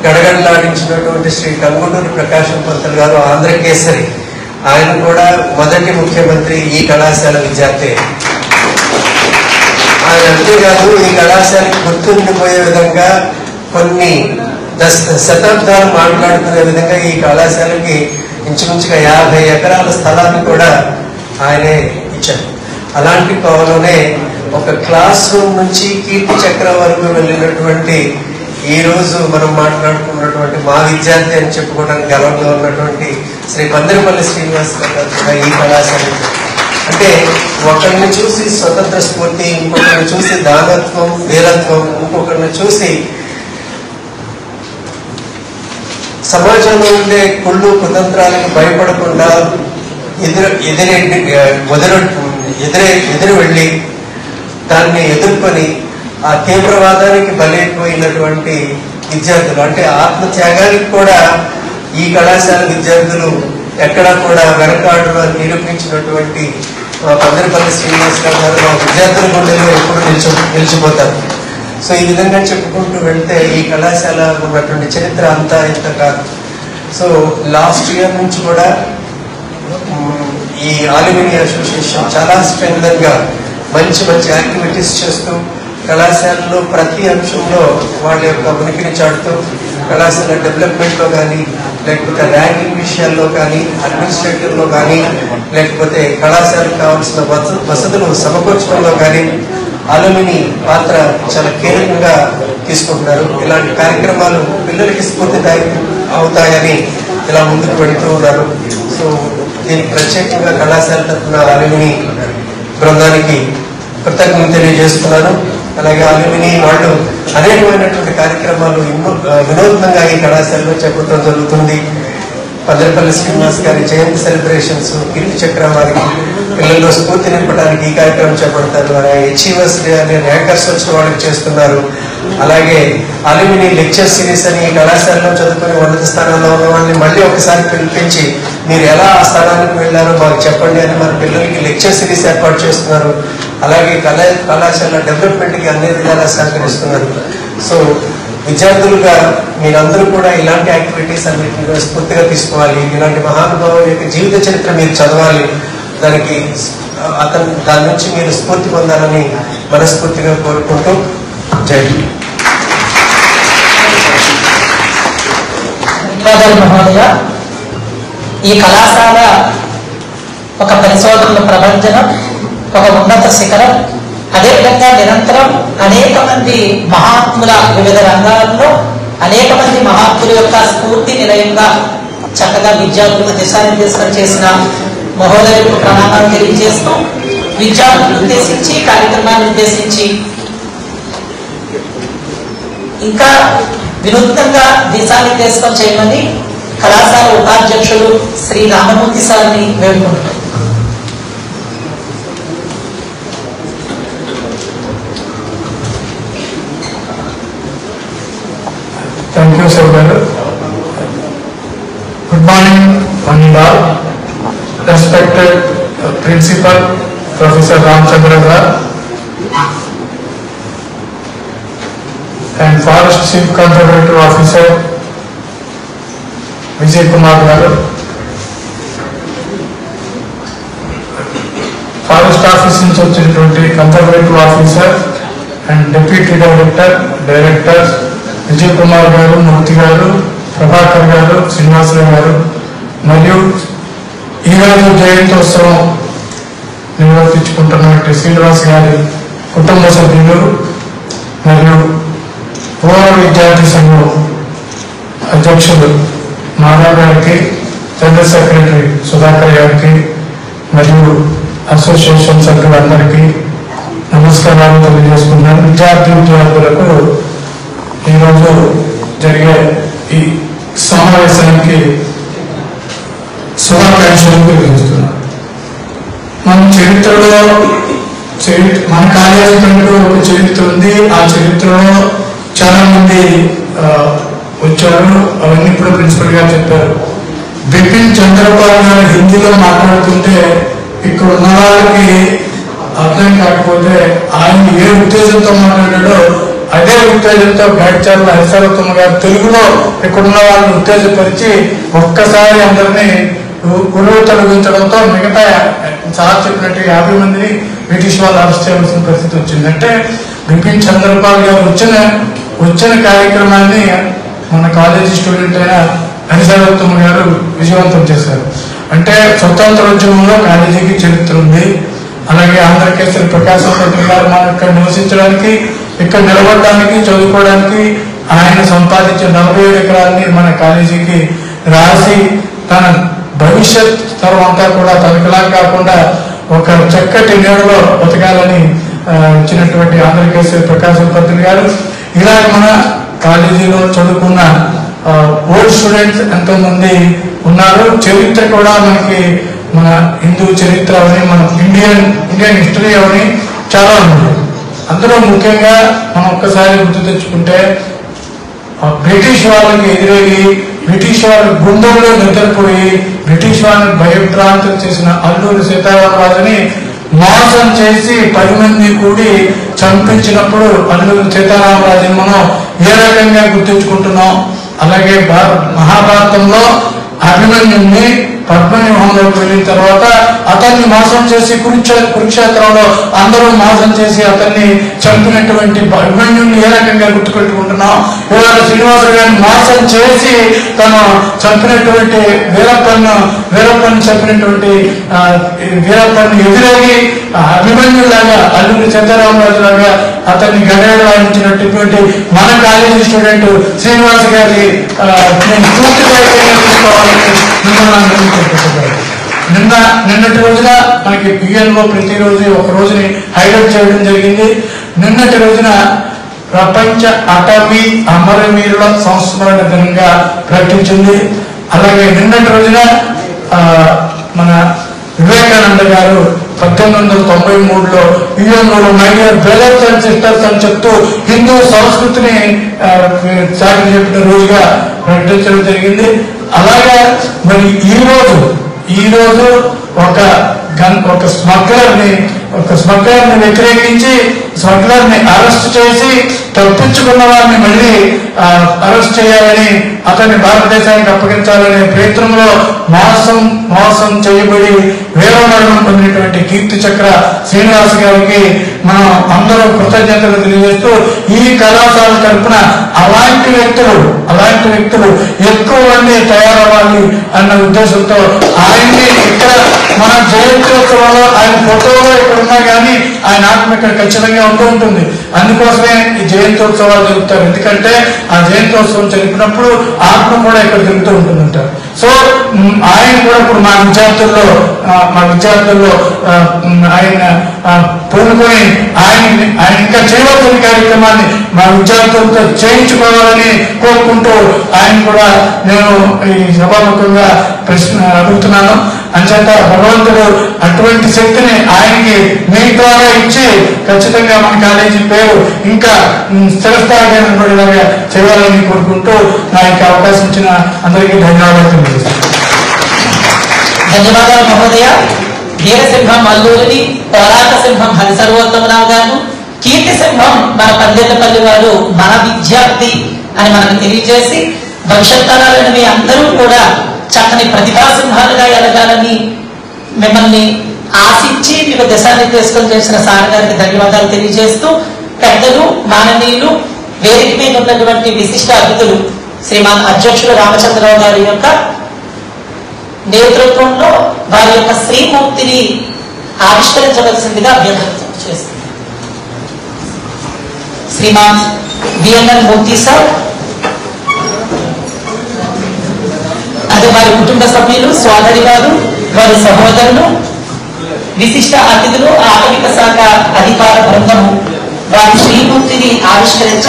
[SPEAKER 6] గడగడలాడించినటువంటి శ్రీ టంగుటూరి ప్రకాశం పంతులు గారు ఆంధ్రకేసరి. ఆయన కూడా మొదటి ముఖ్యమంత్రి ఈ కళాశాల విద్యార్థి. ఆయన అంతేకాదు ఈ కళాశాలకు గుర్తుండిపోయే విధంగా కొన్ని శతాబ్దాలు మాట్లాడుకునే విధంగా ఈ కళాశాలకి ఇంచుమించుగా 50 ఎకరాల స్థలాన్ని కూడా ఆయనే ఇచ్చారు. అలాంటి కోవలోనే ఒక క్లాస్ రూమ్ నుంచి కీర్తి చక్రం వరకు వెళ్ళినటువంటి ఈ రోజు మనం మాట్లాడుకున్నటువంటి మా విద్యార్థి అని చెప్పుకోవడానికి గర్వంగా ఉన్నటువంటి శ్రీ పందిరపల్లి శ్రీనివాస్ గారు కూడా ఈ కళాశాల. అంటే ఒకరిని చూసి స్వతంత్ర స్ఫూర్తి, ఇంకొకరిని చూసి దానత్వం, వీరత్వం, ఇంకొకరిని చూసి సమాజంలో ఉండే కుళ్ళు కుతంత్రాలకు భయపడకుండా ఎదురు వెళ్ళి దాన్ని ఎదుర్కొని ఆ తీవ్రవాదానికి బలైపోయినటువంటి విద్యార్థులు, అంటే ఆత్మత్యాగానికి కూడా ఈ కళాశాల విద్యార్థులు ఎక్కడా కూడా వెనకాడడం నిరూపించినటువంటి పందిరపల్లి శ్రీనివాస్ గారు మా విద్యార్థుల గుండెలో ఎప్పుడు నిలిచిపోతారు. సో ఈ విధంగా చెప్పుకుంటూ వెళ్తే ఈ కళాశాల ఉన్నటువంటి చరిత్ర అంతా ఇంత కాదు. సో లాస్ట్ ఇయర్ నుంచి కూడా ఈ అల్యూమిని అసోసియేషన్ చాలా స్ట్రెంగ్తన్ గా మంచి యాక్టివిటీస్ చేస్తూ కళాశాలలో ప్రతి అంశంలో వాళ్ళ యొక్క ఉనికిని చాటుతూ కళాశాల డెవలప్మెంట్ లో కానీ, లేకపోతే ర్యాంకింగ్ విషయాల్లో కానీ, అడ్మినిస్ట్రేటివ్ లో కానీ, లేకపోతే కళాశాలకు కావాల్సిన వసతులు సమకూర్చడంలో కానీ అల్యూమిని పాత్ర చాలా కీలకంగా తీసుకుంటున్నారు. ఇలాంటి కార్యక్రమాలు పిల్లలకి స్ఫూర్తిదాయకం అవుతాయని ఇలా ముందుకు వెళుతూ ఉన్నారు. సో దీనికి ప్రత్యేకంగా కళాశాల తరఫున అల్యూమిని బృందానికి కృతజ్ఞతలు తెలియజేస్తున్నాను. అలాగే అల్యూమిని వాళ్ళు అనేకమైనటువంటి కార్యక్రమాలు వినూత్నంగా ఈ కళాశాలలో చేపట్టడం జరుగుతుంది. పందిరపల్లి శ్రీనివాస్ గారి జయంతి సెలబ్రేషన్స్, కీర్తి చక్రం వారికి పిల్లల్లో స్ఫూర్తి నింపడానికి ఈ కార్యక్రమం చేపడతారు. అలాగే అచీవర్స్ డే అనే ర్యాంకర్స్ వచ్చిన వాళ్ళకి చేస్తున్నారు. అలాగే అలుమిని లెక్చర్ సిరీస్ అని ఈ కళాశాలలో చదువుకుని ఉన్నత స్థానంలో ఉన్న వాళ్ళని మళ్ళీ ఒకసారి పిలిపించి మీరు ఎలా ఆ స్థానానికి వెళ్ళారో మాకు చెప్పండి అని మన పిల్లలకి లెక్చర్ సిరీస్ ఏర్పాటు చేస్తున్నారు. అలాగే కళాశాల డెవలప్మెంట్కి అన్ని విధాలా సహకరిస్తున్నారు. సో విద్యార్థులుగా మీరందరూ కూడా ఇలాంటి యాక్టివిటీస్ అన్నింటినీ స్ఫూర్తిగా తీసుకోవాలి. ఇలాంటి మహానుభావుల యొక్క జీవిత చరిత్ర మీరు చదవాలి. దాని నుంచి మీరు స్ఫూర్తి పొందాలని మనస్ఫూర్తిగా కోరుకుంటూ జై
[SPEAKER 1] మహోదయ. ఈ కళాశాల ఒక పరిశోధనల ప్రభంజనం, ఒక ఉన్నత శిఖరం. అదేవిధంగా నిరంతరం అనేక మంది మహాత్ముల వివిధ రంగాల్లో అనేక మంది మహాత్ముల యొక్క స్ఫూర్తి నిలయంగా చక్కగా విద్యార్థులకు దిశానిర్దేశం చేసిన మహోదయులకు ప్రణామాలు తెలియజేస్తూ విద్యార్థులను ఉద్దేశించి కార్యక్రమాన్ని ఉద్దేశించి ఇంకా వినూత్నంగా దిశానిర్దేశం చేయమని కళాశాల ఉపాధ్యక్షులు శ్రీ రామమూర్తి సార్ని వేడుకుంటున్నారు.
[SPEAKER 4] Thank you, sir. Good morning, one and all. Respected Principal Professor Ramchandra Gar and Forest Chief Conservative Officer Vijay Kumar Garu, Forest Office నుంచి వచ్చినటువంటి Conservative Officer and Deputy Director, Directors Vijay Kumar గారు, మూర్తి గారు, ప్రభాకర్ గారు, శ్రీనివాసరావు గారు, మరియు ఈరోజు జయంతోత్సవం నిర్వర్తించుకుంటున్నటువంటి శ్రీనివాస్ గారి కుటుంబ సభ్యులు మరియు పూర్వ విద్యార్థి సంఘం అధ్యక్షులు మాధవ్ గారికి, జనరల్ సెక్రటరీ సుధాకర్ గారికి మరియు అసోసియేషన్ సభ్యులందరికీ నమస్కారాలు తెలియజేసుకున్నాను. విద్యార్థులకు ఈరోజు జరిగే ఈ సమావేశానికి శుభాకాంక్షలు తెలియజేస్తున్నాను. మన చరిత్రలో మన కాలేజీ కంటూ ఒక చరిత్ర ఉంది. ఆ చరిత్రలో చాలా మంది వచ్చారు. అవన్నీ ఇప్పుడు ప్రిన్సిపల్ గారు చెప్పారు. బిపిన్ చంద్రబాబు గారు హిందీలో మాట్లాడుతుంటే ఇక్కడ ఉన్న వాళ్ళకి అర్థం కాకపోతే ఆయన ఏ ఉద్దేశంతో మాట్లాడాడో అదే ఉత్తేజంతో గడిచారు హరిసరత్మ గారు తెలుగులో ఇక్కడున్న వాళ్ళని ఉత్తేజపరిచి ఒక్కసారి అందరినీ గురువు తొలగించడంతో మిగతా సార్ చెప్పినట్టు 50 మందిని బ్రిటిష్ వాళ్ళు అరెస్ట్ చేయవలసిన పరిస్థితి వచ్చింది. అంటే బిపిన్ చంద్రపాల్ గారు వచ్చిన కార్యక్రమాన్ని మన కాలేజీ స్టూడెంట్ అయిన హరిసరత్మ గారు విజయవంతం చేశారు. అంటే స్వతంత్రోద్యమంలో కాలేజీకి చరిత్ర ఉంది. అలాగే ఆంధ్రకేసరి ప్రకాశం పంతులు గారు మనం ఇక్కడ నివసించడానికి, ఇక్కడ నిలబడడానికి, చదువుకోవడానికి ఆయన సంపాదించిన 47 ఎకరాలని మన కాలేజీకి రాసి తన భవిష్యత్ తరం అంతా కూడా తనకులా కాకుండా ఒక చక్కటి నీడలో బతకాలని ఇచ్చినటువంటి ఆంధ్రకేసరి ప్రకాశం పంతులు గారు. ఇలాగ మన కాలేజీలో చదువుకున్న ఓల్డ్ స్టూడెంట్స్ ఎంతోమంది ఉన్నారు. చరిత్ర కూడా మనకి మన హిందూ చరిత్ర అవని, మన ఇండియన్ హిస్టరీ అవని చాలా ఉంది. అందులో ముఖ్యంగా మనం ఒక్కసారి గుర్తు తెచ్చుకుంటే బ్రిటిష్ వాళ్ళకి ఎదురయ్యి బ్రిటిష్ వాళ్ళ గుండెల్లో నిద్రపోయి బ్రిటిష్ వాళ్ళని భయభ్రాంతులు చేసిన అల్లూరి సీతారామరాజుని మోసం చేసి 10 మంది కూడి చంపించినప్పుడు అల్లూరి సీతారామరాజుని మనం ఏ రకంగా గుర్తించుకుంటున్నాం. అలాగే మహాభారతంలో అభిమన్యుని పద్మవ్యూహంలోకి వెళ్ళిన తర్వాత అతన్ని మోసం చేసి కురుక్షేత్రంలో అందరూ మోసం చేసి అతన్ని చంపినటువంటి అభిమన్యుని ఏ రకంగా గుర్తుపెట్టుకుంటున్నాం. ఇవాళ శ్రీనివాస గారిని మోసం చేసి తను చంపినటువంటి వీరప్పని చంపినటువంటి వీరప్పని ఎదురగి అభిమన్యులాగా అల్లూరి సీతారామరాజు లాగా అతన్ని గడేడు వాయించినటువంటి మన కాలేజీ స్టూడెంట్ శ్రీనివాస్ గారి నేను పూర్తిగా తీసుకోవాలని నిన్నటి రోజున మనకి బిఎన్లో ప్రతిరోజు ఒక రోజుని హైలైట్ చేయడం జరిగింది. నిన్నటి రోజున ప్రపంచ అటవీ అమరవీరుల సంస్మరణ దినంగా ప్రకటించింది. అలాగే నిన్నటి రోజున మన వివేకానంద గారు 1893లో యుఎన్ఓలో my dear brothers and sisters అని చెప్తూ హిందూ సంస్కృతిని చాటి చెప్పిన రోజుగా ప్రకటించడం జరిగింది. అలాగే మరి ఈ రోజు ఒక స్మగ్లర్ని వ్యతిరేకించి స్మగ్లర్ని అరెస్ట్ చేసి తప్పించుకున్న వారిని మళ్ళీ అరెస్ట్ చేయాలని అతన్ని భారతదేశానికి అప్పగించాలనే ప్రయత్నంలో మోసం చేయబడి వీరమరణం పొందినటువంటి కీర్తి చక్ర శ్రీనివాస్ గారికి మనం అందరూ కృతజ్ఞతలు తెలియజేస్తూ ఈ కళాశాల తరఫున అలాంటి వ్యక్తులు ఎక్కువ మంది తయారవ్వాలి అన్న ఉద్దేశంతో ఆయన్ని ఇక్కడ మన జయంత్యోత్సవంలో ఆయన ఫోటోలో ఇక్కడ ఉన్నా కానీ ఆయన ఆత్మ ఇక్కడ ఖచ్చితంగా ఉంటుంది. అందుకోసమే ఈ జయంత్యోత్సవాలు జరుగుతారు. ఎందుకంటే ఆ జయంత్యోత్సవం జరిపినప్పుడు ఆత్మ కూడా ఇక్కడ జరుగుతూ ఉంటుందంటారు. సో ఆయన కూడా ఇప్పుడు మా విద్యార్థుల్లో ఆయన పూనుకొని ఆయన ఇంకా చేయవలసిన కార్యక్రమాన్ని మా విద్యార్థులతో చేయించుకోవాలని కోరుకుంటూ ఆయన కూడా నేను ఈ సభాముఖంగా ప్రశ్న అడుగుతున్నాను. అంచేత భగవంతుడు అటువంటి శక్తిని ఆయనకి మీ ద్వారా ఇచ్చి ఖచ్చితంగా మన కాలేజీ పేరు ఇంకా స్థిరస్థాయిగా నిలబడేలాగా చేయాలని కోరుకుంటూ నా యొక్క అవకాశం ఇచ్చిన అందరికీ ధన్యవాదాలు తెలియజేస్తాను.
[SPEAKER 1] ధన్యవాదాలు మహోదయ. వీరసింహం అల్లూరిని, పోరాట సింహం హరిసర్వోత్తమరావు గారు, కీర్తి సింహం మన పల్లెపల్లి వారు మన విద్యార్థి అని మనకు తెలియజేసి భవిష్యత్ తరాలను మీ అందరూ కూడా చక్కని ప్రతిభా సింహాలుగా ఎదగాలని మిమ్మల్ని ఆశించి మీకు దిశానిర్దేశం చేసిన సార్ గారికి ధన్యవాదాలు తెలియజేస్తూ పెద్దలు మాననీయులు వేదిక మీద ఉన్నటువంటి విశిష్ట అతిథులు శ్రీమాన్ అధ్యక్షులు రామచంద్రరావు గారి యొక్క నేతృత్వంలో వారి యొక్క శ్రీమూర్తిని ఆవిష్కరించవలసిందిగా అభ్యర్థన చేస్తుంది. శ్రీమాన్ బిఎన్ఎన్ మూర్తి సార్, అది వారి కుటుంబ సభ్యులు, సోదరి వారు, వారి సహోదరులు, విశిష్ట అతిథులు, ఆధునిక శాఖ అధికార బృందము వారి శ్రీమూర్తిని ఆవిష్కరించ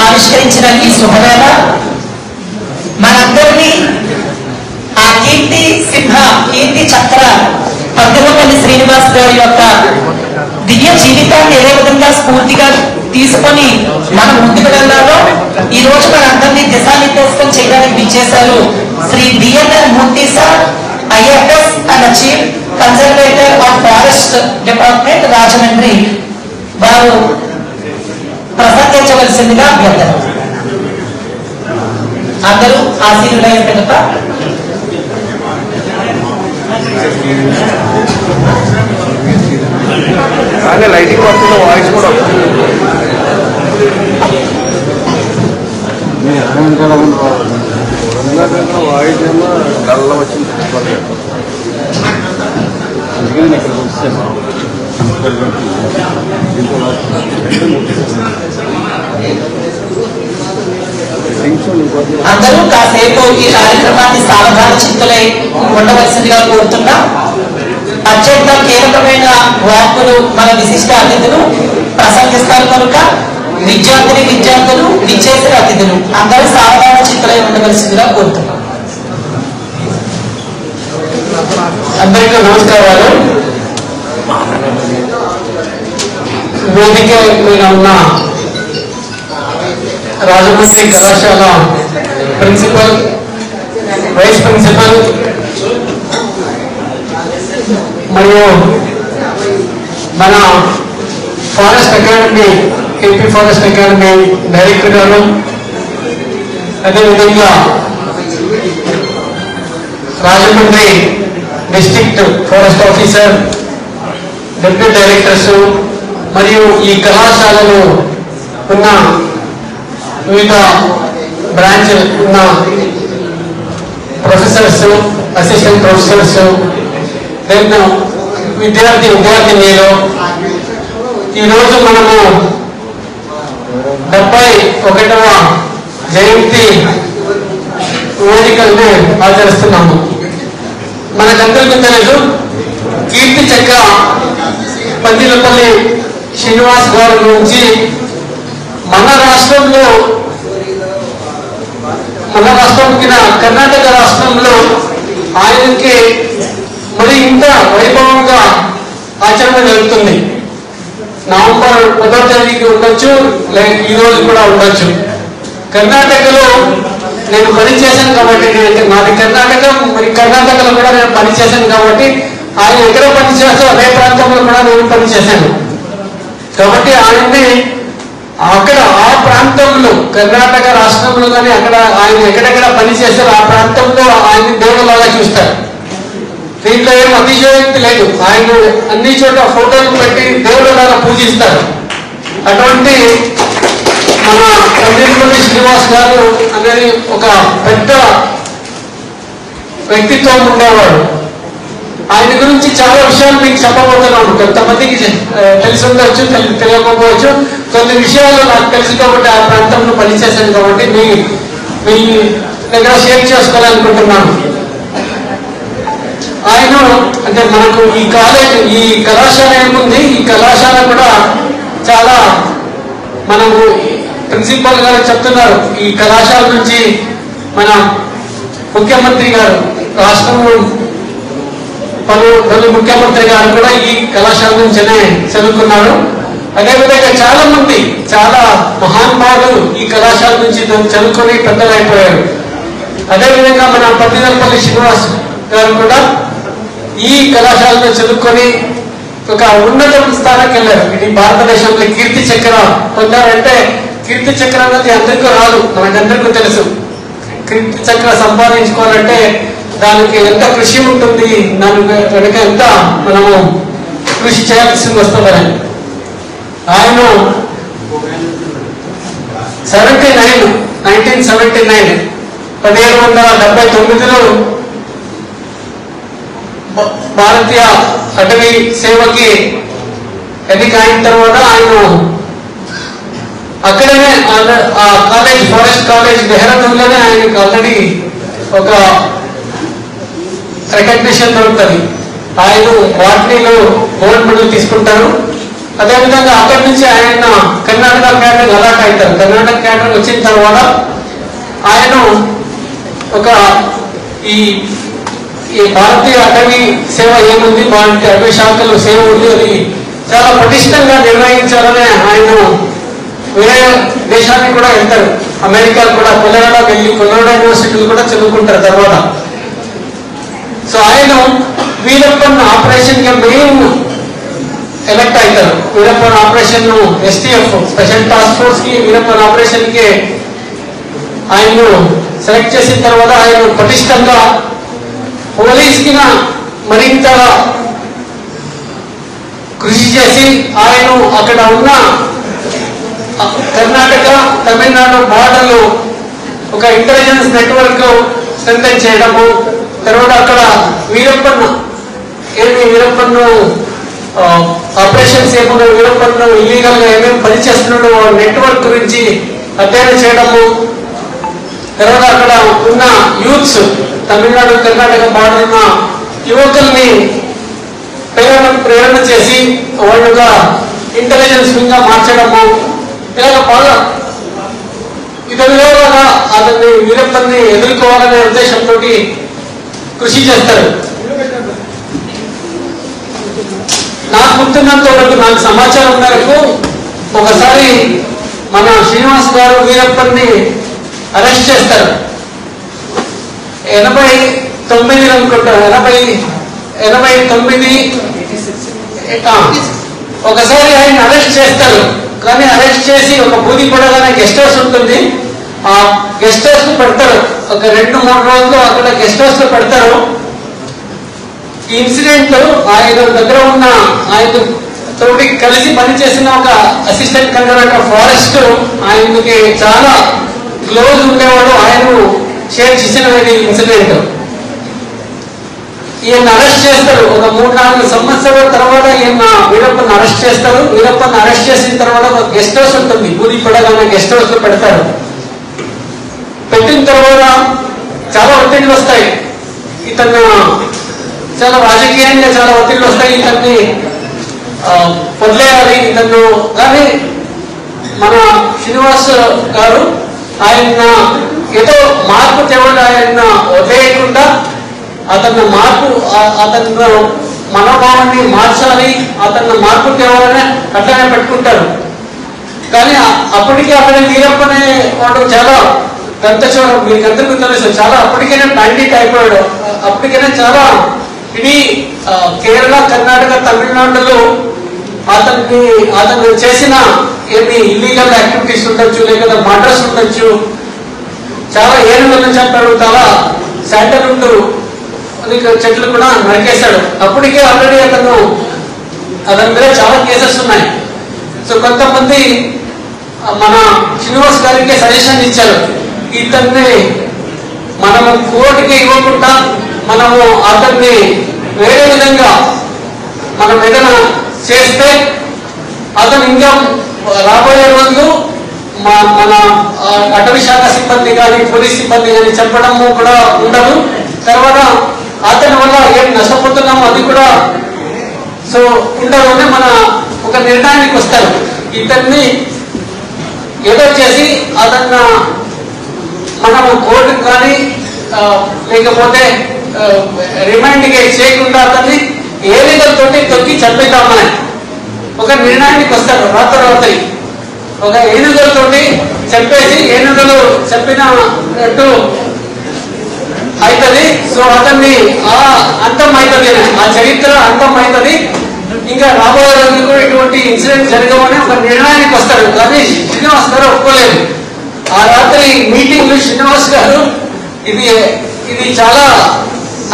[SPEAKER 1] ఆవిష్కరించిన ఈ శుభవేళ మనందరినీ ఆ కీర్తి చక్ర పద్దెమపల్లి శ్రీనివాస్ గారి యొక్క దివ్య జీవితాన్ని ఏ విధంగా స్ఫూర్తిగా తీసుకొని మనం ముందుకు వెళ్ళాలో ఈ రోజు మనందరినీ దిశానిర్దేశం చేయడానికి విచ్చేశారు Shri BNN Murthy sir, IFS and chief conservator of forest department Rajahmundry. వారు ప్రసంగించవలసిందిగా అభ్యర్థన. అందరూ ఆశీర్వదైన కనుక
[SPEAKER 3] అలాగే లైటింగ్ వస్తున్న వాయిస్ కూడా వాయిస్ ఏమో గల్ల వచ్చింది. అందుకని ఇక్కడ వస్తాను.
[SPEAKER 1] అందరూ కాసేపు ఈ కార్యక్రమాన్ని సావధాన చిత్తులై ఉండవలసిందిగా కోరుతున్నా. అత్యంత కీలకమైన వాక్కులు మన విశిష్ట అతిథులు ప్రసంగిస్తారు కనుక విద్యార్థులు విచ్చేసిన అతిథులు అందరూ సావధాన చిత్తులై ఉండవలసిందిగా కోరుతున్నాం.
[SPEAKER 7] అందరికీ నమస్కారాలు. వేదిక మీద ఉన్న రాజమండ్రి కళాశాల ప్రిన్సిపల్, వైస్ ప్రిన్సిపల్ మరియు మన forest academy, AP forest academy director గారు, అదేవిధంగా Rajahmundry district forest officer, deputy directors మరియు ఈ కళాశాలలో ఉన్న వివిధ బ్రాంచ్ ఉన్న ప్రొఫెసర్స్, అసిస్టెంట్ ప్రొఫెసర్స్, విద్యార్థినీలు, ఈరోజు మనము 71వ జయంతి వేడుకలను ఆచరిస్తున్నాము. మనకందరికీ తెలుసు, కీర్తి చక్ర పందిలపల్లి శ్రీనివాస్ గారి నుంచి మన రాష్ట్రంలో కర్ణాటక రాష్ట్రంలో ఆయనకి మరి ఇంత వైభవంగా ఆచరణ జరుగుతుంది. నవంబర్ 10వ తేదీకి ఉండొచ్చు, లేక ఈ రోజు కూడా ఉండొచ్చు. కర్ణాటకలో నేను పనిచేశాను కాబట్టి, నాది కర్ణాటక, మరి కర్ణాటకలో కూడా నేను పనిచేశాను కాబట్టి ఆయన ఎక్కడ పనిచేస్తూ అదే ప్రాంతంలో కూడా నేను పనిచేశాను కాబట్టి ఆయన్ని అక్కడ ఆ ప్రాంతంలో కర్ణాటక రాష్ట్రంలో కానీ అక్కడ ఆయన ఎక్కడెక్కడ పనిచేస్తారో ఆ ప్రాంతంలో ఆయన దేవులాగా చూస్తారు. దీంట్లో ఏం అతిశయోక్తి లేదు. ఆయన అన్ని చోట్ల ఫోటోలు పెట్టి దేవుళ్ళలాగా పూజిస్తారు. అటువంటి మన పండితుడి శ్రీనివాస్ గారు అనేది ఒక పెద్ద వ్యక్తిత్వం ఉండేవాడు. ఆయన గురించి చాలా విషయాలు మీకు చెప్పబోతున్నాను. కొంతమందికి తెలిసి ఉండవచ్చు, తెలియకపోవచ్చు. కొన్ని విషయాలు నాకు తెలుసు కాబట్టి ఆ ప్రాంతంలో పనిచేశాను కాబట్టి మీ దగ్గర షేర్ చేసుకోవాలనుకుంటున్నాను. ఆయన అంటే మనకు ఈ కళాశాల ఏముంది, ఈ కళాశాల కూడా చాలా మనకు ప్రిన్సిపల్ గారు చెప్తున్నారు. ఈ కళాశాల నుంచి మన ముఖ్యమంత్రి గారు, రాష్ట్రంలో పలు ముఖ్యమంత్రి గారు కూడా ఈ కళాశాల నుంచినే చదువుకున్నారు. అదేవిధంగా చాలా మంది, చాలా మహానుభావులు ఈ కళాశాల నుంచి చదువుకొని పెద్దలైపోయారు. అదేవిధంగా మన పద్దినపల్లి శ్రీనివాస్ గారు కూడా ఈ కళాశాలలో చదువుకొని ఒక ఉన్నత స్థానానికి వెళ్ళారు. ఇది భారతదేశంలో కీర్తి చక్ర పొందారంటే, కీర్తి చక్ర అనేది అందరికీ రాదు, మనకందరికీ తెలుసు. కీర్తి చక్ర సంపాదించుకోవాలంటే దానికి ఎంత కృషి ఉంటుంది, దాని వెనక ఎంత మనము కృషి చేయాల్సి వస్తుందని. ఆయన 1779లో భారతీయ అటవీ సేవకి ఎన్నిక అయిన తర్వాత ఆయన అక్కడనే ఆ కాలేజ్, ఫారెస్ట్ కాలేజ్ దేహరాదూన్లోనే ఆయనకు ఆల్రెడీ ఒక రికగ్నిషన్ దొరుకుతుంది. ఆయన వాటిలో గోల్డ్ మెడల్ తీసుకుంటారు. అదేవిధంగా అక్కడి నుంచి ఆయన కర్ణాటక క్యాడర్ అలాట్ అవుతారు. కర్ణాటక క్యాడర్ వచ్చిన తర్వాత ఆయన ఒక ఈ భారతీయ అటవీ సేవ ఏముంది, భారతీయ అటవీ శాఖలో సేవ ఉంది, అది చాలా పటిష్టంగా నిర్వహించాలని ఆయన వేరే దేశానికి కూడా వెళ్తారు. అమెరికా కూడా కొలరాడో వెళ్ళి కొలరాడో యూనివర్సిటీలు కూడా చదువుకుంటారు తర్వాత. సో ఆయన వీరప్పన్ ఆపరేషన్ కి మెయిన్ ఎలక్ట్ అవుతారు. Veerappan operation STF special task force కి వీరప్పన్ ఆపరేషన్ కి ఆయన్ను సెలెక్ట్ చేసిన తర్వాత ఆయన పటిష్టంగా పోలీస్కి మరింత కృషి చేసి ఆయన అక్కడ ఉన్న కర్ణాటక తమిళనాడు బార్డర్లో ఒక ఇంటెలిజెన్స్ నెట్వర్క్ స్ట్రెంథెన్ చేయడము, తర్వాత అక్కడ వీరప్పన్ను ఆపరేషన్స్ ఏమన్నా వీరప్పన్ను ఇల్లీగల్ గా ఏమేమి పనిచేస్తున్నాడో నెట్వర్క్ గురించి అధ్యయనం చేయడము, తర్వాత అక్కడ ఉన్న యూత్స్ తమిళనాడు కర్ణాటక బార్డర్ ఉన్న యువకుల్ని ప్రేరణ చేసి వాళ్ళుగా ఇంటెలిజెన్స్ వింగ్ గా మార్చడము, ఇలాగ బాగా ఇతరులుగా అతన్ని వీరప్పన్ని ఎదుర్కోవాలనే ఉద్దేశంతో కృషి చేస్తారు. నాకు గుర్తున్నంత వరకు, నాకు సమాచారం మేరకు ఒకసారి మన శ్రీనివాస్ గారు వీరప్పన్ని అరెస్ట్ చేస్తారు. 89 అనుకుంటారు, 89 ఒకసారి ఆయన అరెస్ట్ చేస్తారు. కానీ అరెస్ట్ చేసి ఒక బూది పడగానే గెస్ట్ హౌస్ ఉంటుంది, ఆ గెస్ట్ హౌస్ పెడతారు. ఒక 2-3 రోజులు అక్కడ గెస్ట్ హౌస్ లో పెడతారు. ఈ ఇన్సిడెంట్ ఆయన దగ్గర ఉన్న ఆయన తోటి కలిసి పనిచేసిన ఒక అసిస్టెంట్ కమిషనర్ ఆఫ్ ఫారెస్ట్ ఆయనకి చాలా క్లోజ్ ఉండేవాడు, ఆయన షేర్ చేసిన ఇన్సిడెంట్. ఈయన అరెస్ట్ చేస్తారు. ఒక 3-4 సంవత్సరాల తర్వాత ఈయన వీరప్పని అరెస్ట్ చేస్తారు. వీరప్పని అరెస్ట్ చేసిన తర్వాత ఒక గెస్ట్ హౌస్ ఉంటుంది, బూది పడగానే గెస్ట్ హౌస్ లో పెడతారు. పెట్టిన తర్వాత చాలా ఒత్తిడిలు వస్తాయి, ఇతను చాలా రాజకీయంగా చాలా ఒత్తిడిలు వస్తాయి, ఇతన్ని వదిలేయాలి ఇతను. కానీ మన శ్రీనివాస్ గారు ఆయన ఏదో మార్పు తేవాలి, ఆయన వదిలేయకుండా అతన్ని మనోభావాన్ని మార్చాలి, అతన్ని మార్పు తేవాలని అట్లనే పెట్టుకుంటారు. కానీ అప్పటికే అక్కడ వీరప్పనే వాడు చాలా పెద్ద చూడడం మీకు అందరికీ తెలుసు, చాలా అప్పటికైనా బ్యాండిట్ అయిపోయాడు. అప్పటికైనా చాలా ఇడీ కేరళ కర్ణాటక తమిళనాడులో అతను చేసిన ఏమి ఇల్లీగల్ యాక్టివిటీస్ ఉండొచ్చు, లేకపోతే మర్డర్స్ ఉండొచ్చు, చాలా ఏనుగులను చంపాడు, చాలా శాండల్వుడ్ చెట్లు కూడా నరికేశాడు. అప్పటికే ఆల్రెడీ అతని మీద చాలా కేసెస్ ఉన్నాయి. సో కొంతమంది మన శ్రీనివాస్ గారికి సజెషన్ ఇచ్చారు, ఇతన్ని మనము కోర్టుకి ఇవ్వకుండా మనము అతన్ని వేరే విధంగా మనం ఏదైనా చేస్తే అతను ఇంకా రాబోయే రోజులు మన అటవీ శాఖ సిబ్బంది కానీ పోలీస్ సిబ్బంది కానీ చెప్పడము కూడా ఉండదు. తర్వాత అతని వల్ల ఏం నష్టపోతున్నామో అది కూడా సో ఉండదు అని మన ఒక నిర్ణయానికి వస్తారు. ఇతన్ని ఏదో చేసి అతన్ని మనము కోర్టుకు కానీ లేకపోతే రిమైండ్ చేయకుండా అతన్ని ఏనుగులతోటి తొక్కి చంపేద్దామని ఒక నిర్ణయానికి వస్తారు. రాత్రి ఒక ఏనుగులతోటి చంపేసి ఏనుగులు చంపినట్టు అవుతుంది. సో అతన్ని అంతం అవుతుంది, ఆ చరిత్ర అంతం అవుతుంది, ఇంకా రాబోయే రోజులకు ఇటువంటి ఇన్సిడెంట్ జరగమని ఒక నిర్ణయానికి వస్తారు. కానీ శ్రీనివాస్ గారు ఒప్పుకోలేదు. ఆ రాత్రి మీటింగ్ లో శ్రీనివాస్ గారు ఇది చాలా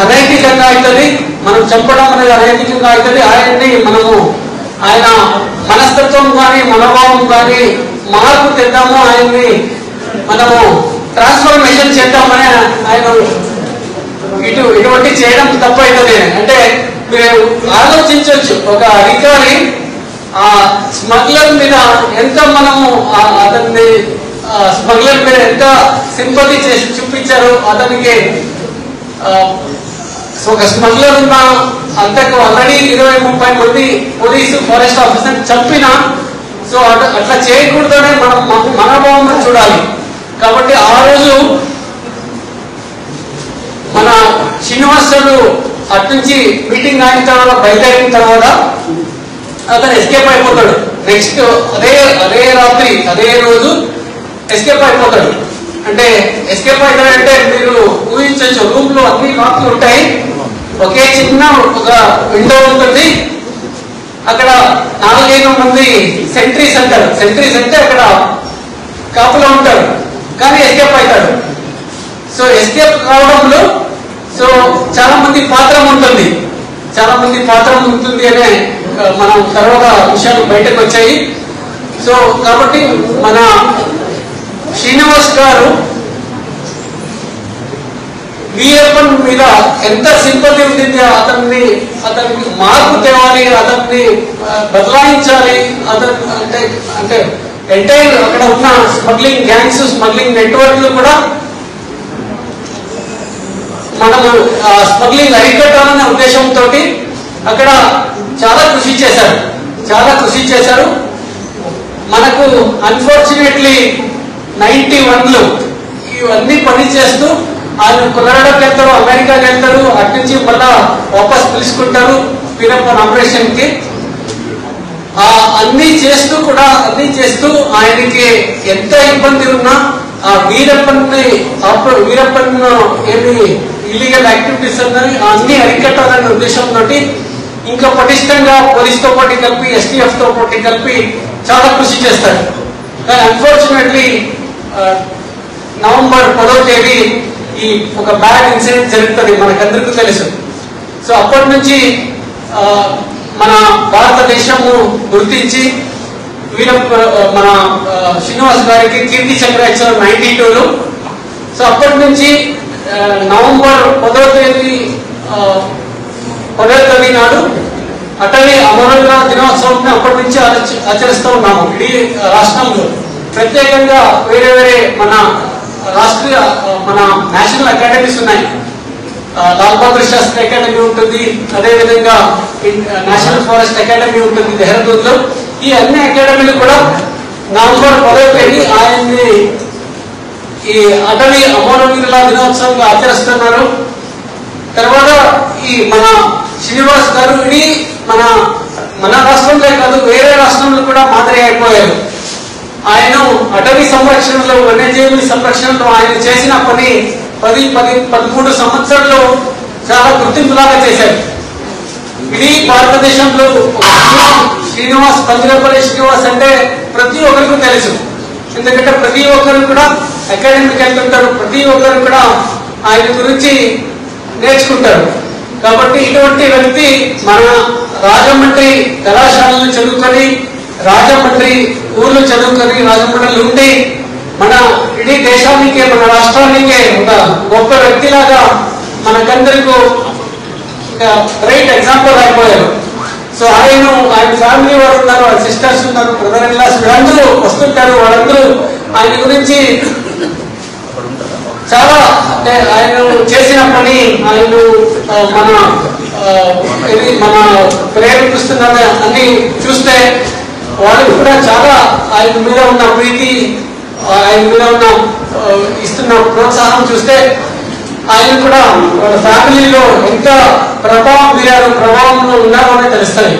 [SPEAKER 7] అనైతికంగా అవుతుంది, మనం చంపడం అనేది అనైతికంగా అవుతుంది, ఆయన మనస్తత్వం కానీ మనోభావం కానీ మార్పు తెద్దాము, ఆయన్ని మనము ట్రాన్స్ఫర్మేషన్ చేద్దామని ఆయన ఇటువంటి చేయడం తప్పైతుంది. అంటే మీరు ఆలోచించవచ్చు, ఒక అధికారి ఆ స్మగ్లర్ మీద ఎంత మనము అతన్ని స్మగ్లర్ మీద ఎంత సింపతి చేసి చూపించారు. అతనికి ఒక స్మగ్లర్ ఉన్న అంతకు ఆల్రెడీ 20-30 మంది పోలీసు ఫారెస్ట్ ఆఫీసర్ చంపిన. సో అట్లా చేయకూడదనే మనం మనోభావం చూడాలి. కాబట్టి ఆ రోజు మన శ్రీనివాసుడు అట్నుంచి మీటింగ్ అయిన తర్వాత బయలుదేరిన తర్వాత అతను ఎస్కేప్ అయిపోతాడు. నెక్స్ట్ అదే రాత్రి అదే రోజు ఎస్కేప్ అయిపోతాడు. అంటే ఎస్కేప్ అవుతాడంటే మీరు ఊహించవచ్చు, రూమ్ లో అన్ని లాక్లు ఉంటాయి, ఒకే చిన్న ఒక విండో ఉంటుంది, అక్కడ 4-5 మంది సెంట్రీస్ అంటారు. సెంట్రీస్ అంటే అక్కడ కాపులో ఉంటారు. కానీ ఎస్కేప్ అవుతాడు. సో ఎస్కేప్ కావడంలో సో చాలా మంది పాత్ర ఉంటుంది, చాలా మంది పాత్ర ఉంటుంది అనే మనం తర్వాత విషయాలు బయటకు వచ్చాయి. సో కాబట్టి మన శ్రీనివాస్ గారు వీరప్పన్ మీద ఎంత సింపతి ఉంటుంది, అతనికి మార్పు తేవాలి, అతన్ని బదలాయించాలి, అంటే ఎంటైర్ అక్కడ ఉన్న స్మగ్లింగ్ గ్యాంగ్స్, స్మగ్లింగ్ నెట్వర్క్లు కూడా మనము స్మగ్లింగ్ అరికట్టాలనే ఉద్దేశంతో అక్కడ చాలా కృషి చేశారు. మనకు అన్ఫార్చునేట్లీ 91లో ఇవన్నీ పని చేస్తూ ఆయన కొలరాడోకి వెళ్తారు, అమెరికాకి వెళ్తారు, అటు నుంచి మళ్ళా వాపస్ పిలుచుకుంటారు వీరప్పన్ ఆపరేషన్ కి. అన్ని చేస్తూ ఆయనకి ఎంత ఇబ్బంది ఉన్నా ఆ వీరప్పన్ ఏమి ఇల్లీగల్ యాక్టివిటీస్ ఉన్నాయి అన్ని అరికట్టాలనే ఉద్దేశంతో ఇంకా పటిష్టంగా పోలీస్ తో పాటు కలిపి, ఎస్టీఎఫ్ తో పాటు కలిపి చాలా కృషి చేస్తారు. కానీ అన్ఫార్చునేట్లీ నవంబర్ 10వ తేదీ ఈ ఒక బ్యాడ్ ఇన్సిడెంట్ జరుగుతుంది, మనకందరికీ తెలుసు. సో అప్పటి నుంచి మన భారతదేశము గుర్తించి మన శ్రీనివాస్ గారికి కీర్తి చక్ర ఇచ్చారు 92లో. సో అప్పటి నుంచి నవంబర్ 10వ తేదీ నాడు అటవీ అమరుల దినోత్సవం అప్పటి నుంచి ఆచరిస్తూ ఉన్నాము ఇడీ రాష్ట్రంలో. ప్రత్యేకంగా వేరే మన రాష్ట్రీయ మన నేషనల్ అకాడమీస్ ఉన్నాయి. లాల్ బహదూర్ శాస్త్రి అకాడమీ ఉంటుంది, అదేవిధంగా నేషనల్ ఫారెస్ట్ అకాడమీ ఉంటుంది దేహరాదూన్ లో. ఈ అన్ని అకాడమీలు కూడా నవంబర్ 10వ తేదీ ఆయన్ని ఈ అటవీ అమరవీరుల దినోత్సవంగా ఆచరిస్తున్నారు. తర్వాత ఈ మన శ్రీనివాస్ గారు ఇడీ మన రాష్ట్రంలో కాదు వేరే రాష్ట్రంలో కూడా మాదిరి అయిపోయారు. ఆయన అటవీ సంరక్షణలో, వన్యజీవుల సంరక్షణలో ఆయన చేసిన పని 10-13 సంవత్సరాల్లో చాలా గుర్తింపులాగా చేశారు. ఇడీ భారతదేశంలో శ్రీనివాస్, పందిరపల్లి శ్రీనివాస్ అంటే ప్రతి ఒక్కరికి తెలుసు. ఎందుకంటే ప్రతి ఒక్కరు కూడా అకాడమీకి వెళ్తుంటారు, ప్రతి ఒక్కరు కూడా ఆయన గురించి నేర్చుకుంటారు. కాబట్టి ఇటువంటి వ్యక్తి మన రాజమండ్రి కళాశాలను చదువుకొని, రాజమండ్రి ఊర్లో చదువుకొని, రాజమండ్రిలో ఉండి మన ఇడీ దేశానికే, మన రాష్ట్రానికే ఒక గొప్ప వ్యక్తిలాగా మనకందరికీ రైట్ ఎగ్జాంపుల్ అయిపోయారు. సో ఆయన ఫ్యామిలీ వారు ఉన్నారు, వాళ్ళ సిస్టర్స్ ఉన్నారు, బ్రదర్ ఇన్ లాస్, వీళ్ళందరూ వస్తుంటారు. వాళ్ళందరూ ఆయన గురించి చాలా, అంటే ఆయన చేసిన పని, ఆయన మన ప్రేరేపిస్తున్న అన్ని చూస్తే వాళ్ళకి కూడా చాలా ఆయన మీద ఉన్న ప్రీతి, ఆయన మీద ఉన్న ఇస్తున్న ప్రోత్సాహం చూస్తే ఆయన కూడా వాళ్ళ ఫ్యామిలీలో ఎంత ప్రభావంలో ఉన్నారో అని తెలుస్తాయి.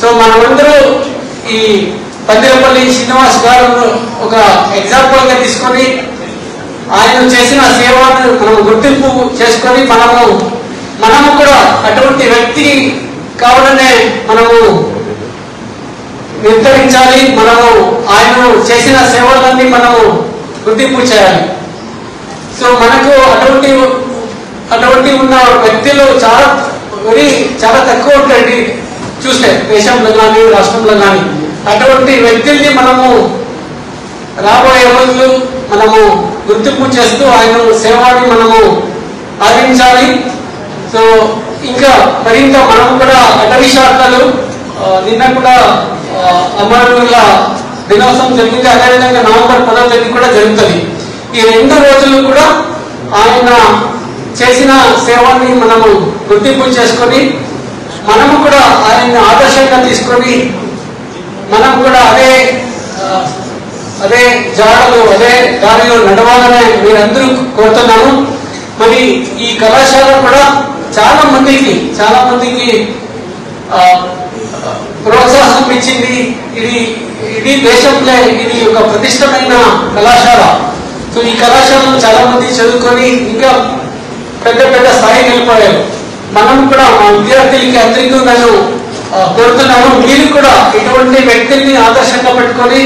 [SPEAKER 7] సో మనమందరూ ఈ పందిరపల్లి శ్రీనివాస్ గారు ఒక ఎగ్జాంపుల్ గా తీసుకొని ఆయన చేసిన సేవను మనం గుర్తింపు చేసుకొని మనము కూడా అటువంటి వ్యక్తి కావాలనే మనము నిర్ధారించాలి. మనము ఆయన చేసిన సేవలన్నీ మనము గుర్తింపు చేయాలి. సో మనకు అటువంటి ఉన్న వ్యక్తులు చాలా తక్కువ ఉంటాయి చూస్తే, దేశంలో కానీ రాష్ట్రంలో కానీ. అటువంటి వ్యక్తుల్ని మనము రాబోయే రోజులు మనము గుర్తింపు చేస్తూ ఆయన సేవని మనము ఆదరించాలి. సో ఇంకా మరింత మనం కూడా అటవీ శాఖలు నిన్న కూడా అమరవీరుల దినోత్సవం జరిగింది, అదేవిధంగా నవంబర్ 10వ తేదీ కూడా జరుగుతుంది. ఈ 2 రోజులు కూడా ఆయన చేసిన సేవని మనము గుర్తింపు చేసుకొని మనము కూడా ఆయన్ని ఆదర్శంగా తీసుకొని మనం కూడా అదే జాడలు, అదే దారిలో నడవాలనే మీరందరూ కోరుతున్నాను. మరి ఈ కళాశాల కూడా చాలా మందికి ప్రోత్సాహం ఇచ్చింది. ఇది దేశంలో ఇది ఒక ప్రతిష్టమైన కళాశాల. సో ఈ కళాశాలను చాలా మంది చదువుకొని ఇంకా పెద్ద స్థాయికి వెళ్ళిపోయారు. మనం కూడా మా విద్యార్థులకి అందరికీ నేను కోరుతున్నాను, మీరు కూడా ఇటువంటి వ్యక్తుల్ని ఆదర్శంగా పెట్టుకొని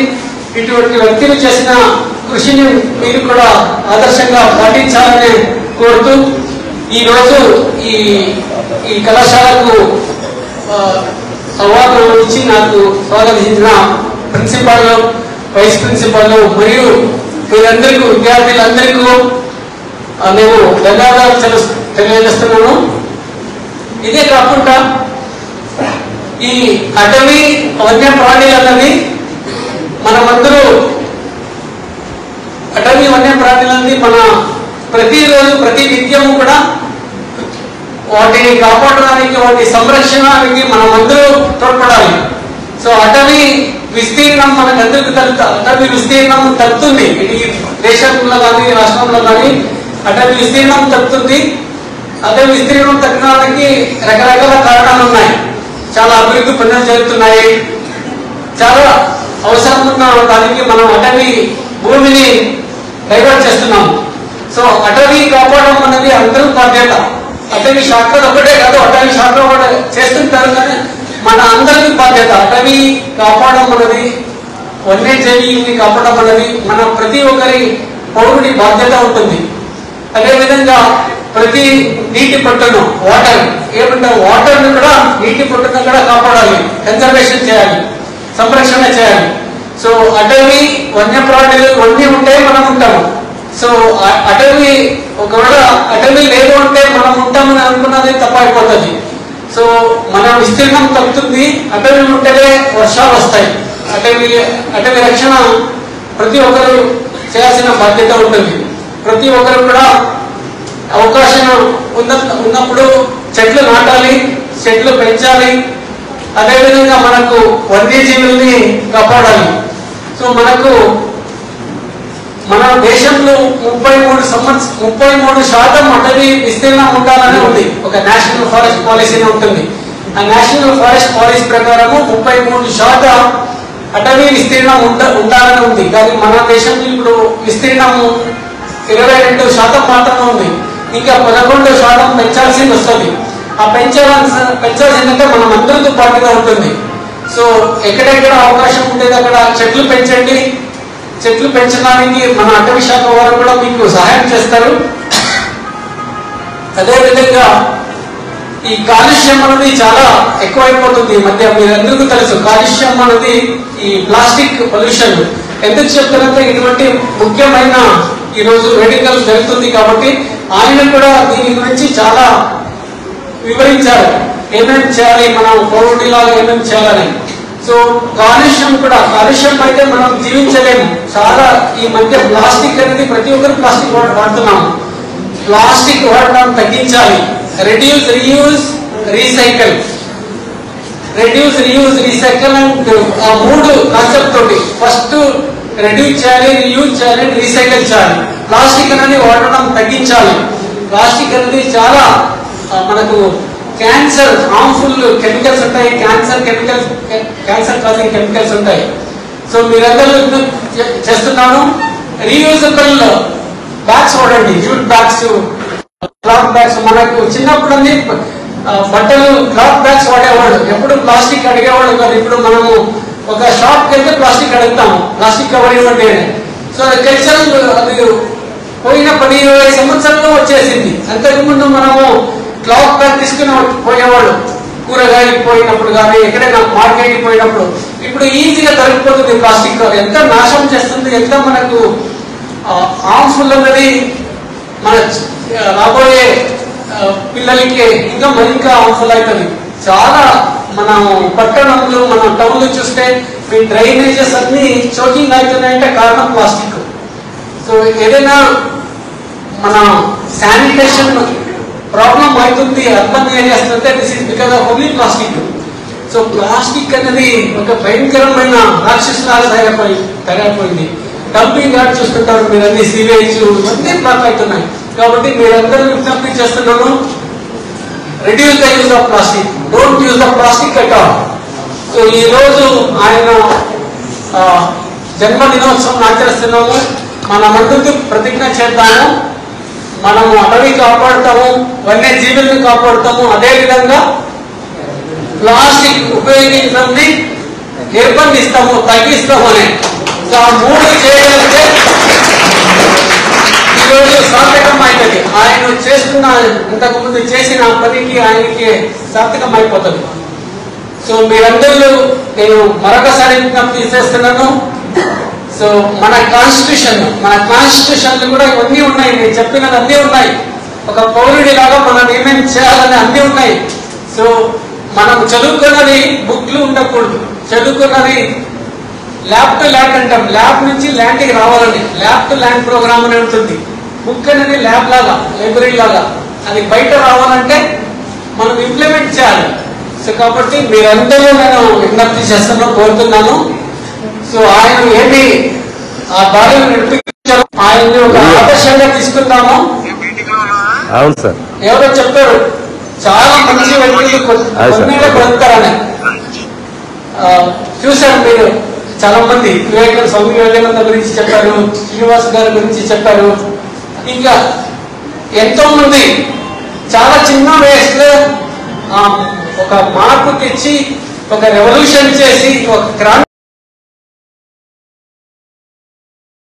[SPEAKER 7] ఇటువంటి వ్యక్తులు చేసిన కృషిని మీరు కూడా ఆదర్శంగా పాటించాలని కోరుతూ ఈరోజు ఈ కళాశాలకు అవార్డు ఇచ్చి నాకు స్వాగతించిన ప్రిన్సిపాల్, వైస్ ప్రిన్సిపాల్ మరియు వీరందరికీ విద్యార్థులందరికీ నేను ధన్యవాదాలు తెలియజేస్తున్నాను. ఇదే కాకుండా ఈ అటవీ వన్యప్రాణి అన్నది మనమందరూ అటవీ వన్యప్రాణులన్నీ మన ప్రతిరోజు ప్రతి నిత్యము కూడా వాటిని కాపాడడానికి వాటి సంరక్షణకి మనమందరూ తోడ్పడాలి. సో అటవీ విస్తీర్ణం మనకందరికీ అటవీ విస్తీర్ణం తగ్గుతుంది. ఇది దేశంలో కానీ రాష్ట్రంలో కానీ అటవీ విస్తీర్ణం తగ్గుతుంది. అటవీ విస్తీర్ణం తగ్గడానికి రకరకాల కారణాలు ఉన్నాయి. చాలా అభివృద్ధి పనులు జరుగుతున్నాయి. చాలా అవసరం ఉన్న దానికి మనం అటవీ భూమిని డైవర్ట్ చేస్తున్నాం. సో అటవీ కాపాడడం అనేది అందరూ బాధ్యత. అటవీ శాఖలు ఒకటే కాదు, అటవీ శాఖ కూడా చేస్తుంటారు, కానీ మన అందరికీ బాధ్యత. అటవీ కాపాడడం అనేది, వన్యజీవిని కాపాడడం అనేది మన ప్రతి ఒక్కరి పౌరుడి బాధ్యత ఉంటుంది. అదేవిధంగా ప్రతి నీటి పట్టును వాటర్ వాటర్ని కూడా నీటి పట్టును కూడా కాపాడాలి, కన్జర్వేషన్ చేయాలి, సంరక్షణ చేయాలి. సో అటవీ వన్యప్రాణులు ఇవన్నీ ఉంటే మనం ఉంటాము. సో అటవీ ఒకవేళ అటవీ లేదు అంటే మనం ఉంటామని అనుకున్నది తప్పైపోతుంది. సో మన విస్తీర్ణం తగ్గుతుంది. అటవీ ఉంటేనే వర్షాలు వస్తాయి. అటవీ రక్షణ ప్రతి ఒక్కరు చేయాల్సిన బాధ్యత ఉంటుంది. ప్రతి ఒక్కరు కూడా అవకాశం ఉన్నప్పుడు చెట్లు నాటాలి, చెట్లు పెంచాలి. అదేవిధంగా మనకు వన్యజీవుల్ని కాపాడాలి. సో మన దేశంలో 33% అటవీ విస్తీర్ణం ఉండాలని ఉంది. ఒక నేషనల్ ఫారెస్ట్ పాలసీ ఉంటుంది. ఆ నేషనల్ ఫారెస్ట్ పాలసీ ప్రకారము 33% అటవీ విస్తీర్ణం ఉండాలని ఉంది. కానీ మన దేశంలో ఇప్పుడు విస్తీర్ణం 22% మాత్రమే ఉంది. ఇంకా 11% పెంచాల్సింది వస్తుంది. ఆ పెంచాల్సిందంటే మనం అందరితో పాటుగా ఉంటుంది. సో ఎక్కడెక్కడ అవకాశం ఉండేది అక్కడ చెట్లు పెంచండి. చెట్లు పెంచడానికి మన అటవీ శాఖ వారు కూడా మీకు సహాయం చేస్తారు. అదేవిధంగా ఈ కాలుష్యం అనేది చాలా ఎక్కువైపోతుంది ఈ మధ్య. మీరందరికీ తెలుసు కాలుష్యం అనేది ఈ ప్లాస్టిక్ పొల్యూషన్. ఎందుకు చెప్తారంటే ఇటువంటి ముఖ్యమైన ఈరోజు వేడుకలు జరుగుతుంది కాబట్టి ఆయన కూడా దీని గురించి చాలా వివరించారు. ఏమేమి చేయాలి, మనం పౌరుడిలాగా ఏమేమి చేయాలని. సో కాలుష్యం అయితే మనం జీవించలేము. చాలా ఈ మధ్య ప్లాస్టిక్ అనేది ప్రతి ఒక్కరు ప్లాస్టిక్ వాడుతున్నాము. ప్లాస్టిక్ వాడటం తగ్గించాలి. Reduce, reuse, recycle. Reduce, reuse, recycle and ఆ 3 కాన్సెప్ట్ తోటి ఫస్ట్ రెడ్యూస్ చేయాలి, రీయూజ్ చేయాలి, రీసైకిల్ చేయాలి. ప్లాస్టిక్ అనేది వాడడం తగ్గించాలి. ప్లాస్టిక్ అనేది చాలా మనకు క్యాన్సర్ హార్మ్ఫుల్ కెమికల్స్ ఉంటాయి. క్యాన్సర్ కాజింగ్ కెమికల్స్ ఉంటాయి. సో మీరందరూ చేస్తున్నాను. రీయూజబుల్ బ్యాగ్స్ వాడండి. Jute bags, cloth bags. మనకు చిన్నప్పుడు అన్ని బట్టలు క్లాత్ బ్యాగ్స్ వాడేవాళ్ళు. ఎప్పుడు ప్లాస్టిక్ అడిగేవాళ్ళు కాదు. ఇప్పుడు మనము ఒక షాప్కి వెళ్తే ప్లాస్టిక్ అడుగుతాము, ప్లాస్టిక్ కవర్ ఇవ్వండి అని. సో అది కల్చరల్, అది పోయిన 10-20 సంవత్సరాల్లో వచ్చేసింది. అంతకుముందు మనము క్లాత్ బ్యాగ్ తీసుకుని పోయేవాళ్ళు కూరగాయలకు పోయినప్పుడు కానీ ఎక్కడైనా మార్కెట్కి పోయినప్పుడు. ఇప్పుడు ఈజీగా దొరికిపోతుంది ప్లాస్టిక్ కవర్. ఎంత నాశనం చేస్తుంది, ఎంత మనకు హార్మ్ఫుల్ అన్నది మన రాబోయే పిల్లలకి ఇంకా హార్మ్ఫుల్ అవుతుంది. చాలా మన పట్టణంలో, మన టౌన్లో చూస్తే మీ డ్రైనేజెస్ అన్ని చోకింగ్ అవుతున్నాయంటే కారణం ప్లాస్టిక్. సో ఏదైనా మన శానిటేషన్ ప్రాబ్లం అవుతుంది అర్బన్ ఏరియాస్ అంటే this is because of only plastic. So plastic అనేది ఒక భయంకరమైన రాక్షసులాగా తయారైపోయింది. డంపింగ్ యార్డ్ చూస్తుంటారు మీరు, అన్ని సీవేజ్ అన్నీ బ్లాక్ అవుతున్నాయి. కాబట్టి మీరందరూ విజ్ఞప్తి చేస్తున్నాను, reduce the use of plastic, don't use the plastic at all. So ఈ రోజు ఆయన జన్మదినోత్సవం ఆచరిస్తున్నాము. మన మద్దతు ప్రతిజ్ఞ చేద్దాము. మనము అటవీ కాపాడుతాము, వన్యజీవులను కాపాడుతాము. అదేవిధంగా ప్లాస్టిక్ ఉపయోగించడాన్ని నిర్బంధిస్తాము, తగ్గిస్తామని సో ఆ 3 చేయగలిగితే ఈరోజు సార్థకం అవుతుంది. ఆయన చేస్తున్న ఇంతకుముందు చేసిన పనికి ఆయనకి సార్థకం అయిపోతుంది. సో మీరందరూ నేను మరొకసారి విజ్ఞప్తి చేస్తున్నాను. సో మన కాన్స్టిట్యూషన్ కూడా ఇవన్నీ ఉన్నాయి, నేను చెప్పినది అన్నీ ఉన్నాయి. ఒక పౌరుడిలాగా మనం ఏమేమి చేయాలని అన్నీ ఉన్నాయి. సో మనం చదువుకున్నది బుక్లు ఉండకూడదు, చదువుకున్నది ల్యాబ్ టు ల్యాండ్ అంటాం, ల్యాబ్ నుంచి ల్యాండ్కి రావాలని ల్యాబ్ టు ల్యాండ్ ప్రోగ్రామ్ అని ఉంటుంది. బుక్ అనేది ల్యాబ్ లాగా, లైబ్రరీ లాగా, అది బయట రావాలంటే మనం ఇంప్లిమెంట్ చేయాలి. సో కాబట్టి మీరందరూ నేను విజ్ఞప్తి చేస్తున్నాను, కోరుతున్నాను. సో ఆయన ఏమి ఆ దారిని నడిపించారు, ఆయన్ని ఒక ఆదర్శంగా తీసుకుందాము.
[SPEAKER 2] అవును సార్,
[SPEAKER 7] ఎవరో చెప్పారు చాలా మంచి వ్యక్తులు కొన్నేళ్ళ బ్రతుకుతారని. చూశారు మీరు చాలా మంది, స్వామి వివేకానంద గురించి చెప్పారు, శ్రీనివాస్ గారి గురించి చెప్పారు, ఇంకా ఎంతో మంది చాలా చిన్న వయసులో ఒక మార్పు తెచ్చి ఒక రెవల్యూషన్ చేసి ఒక క్రాంతి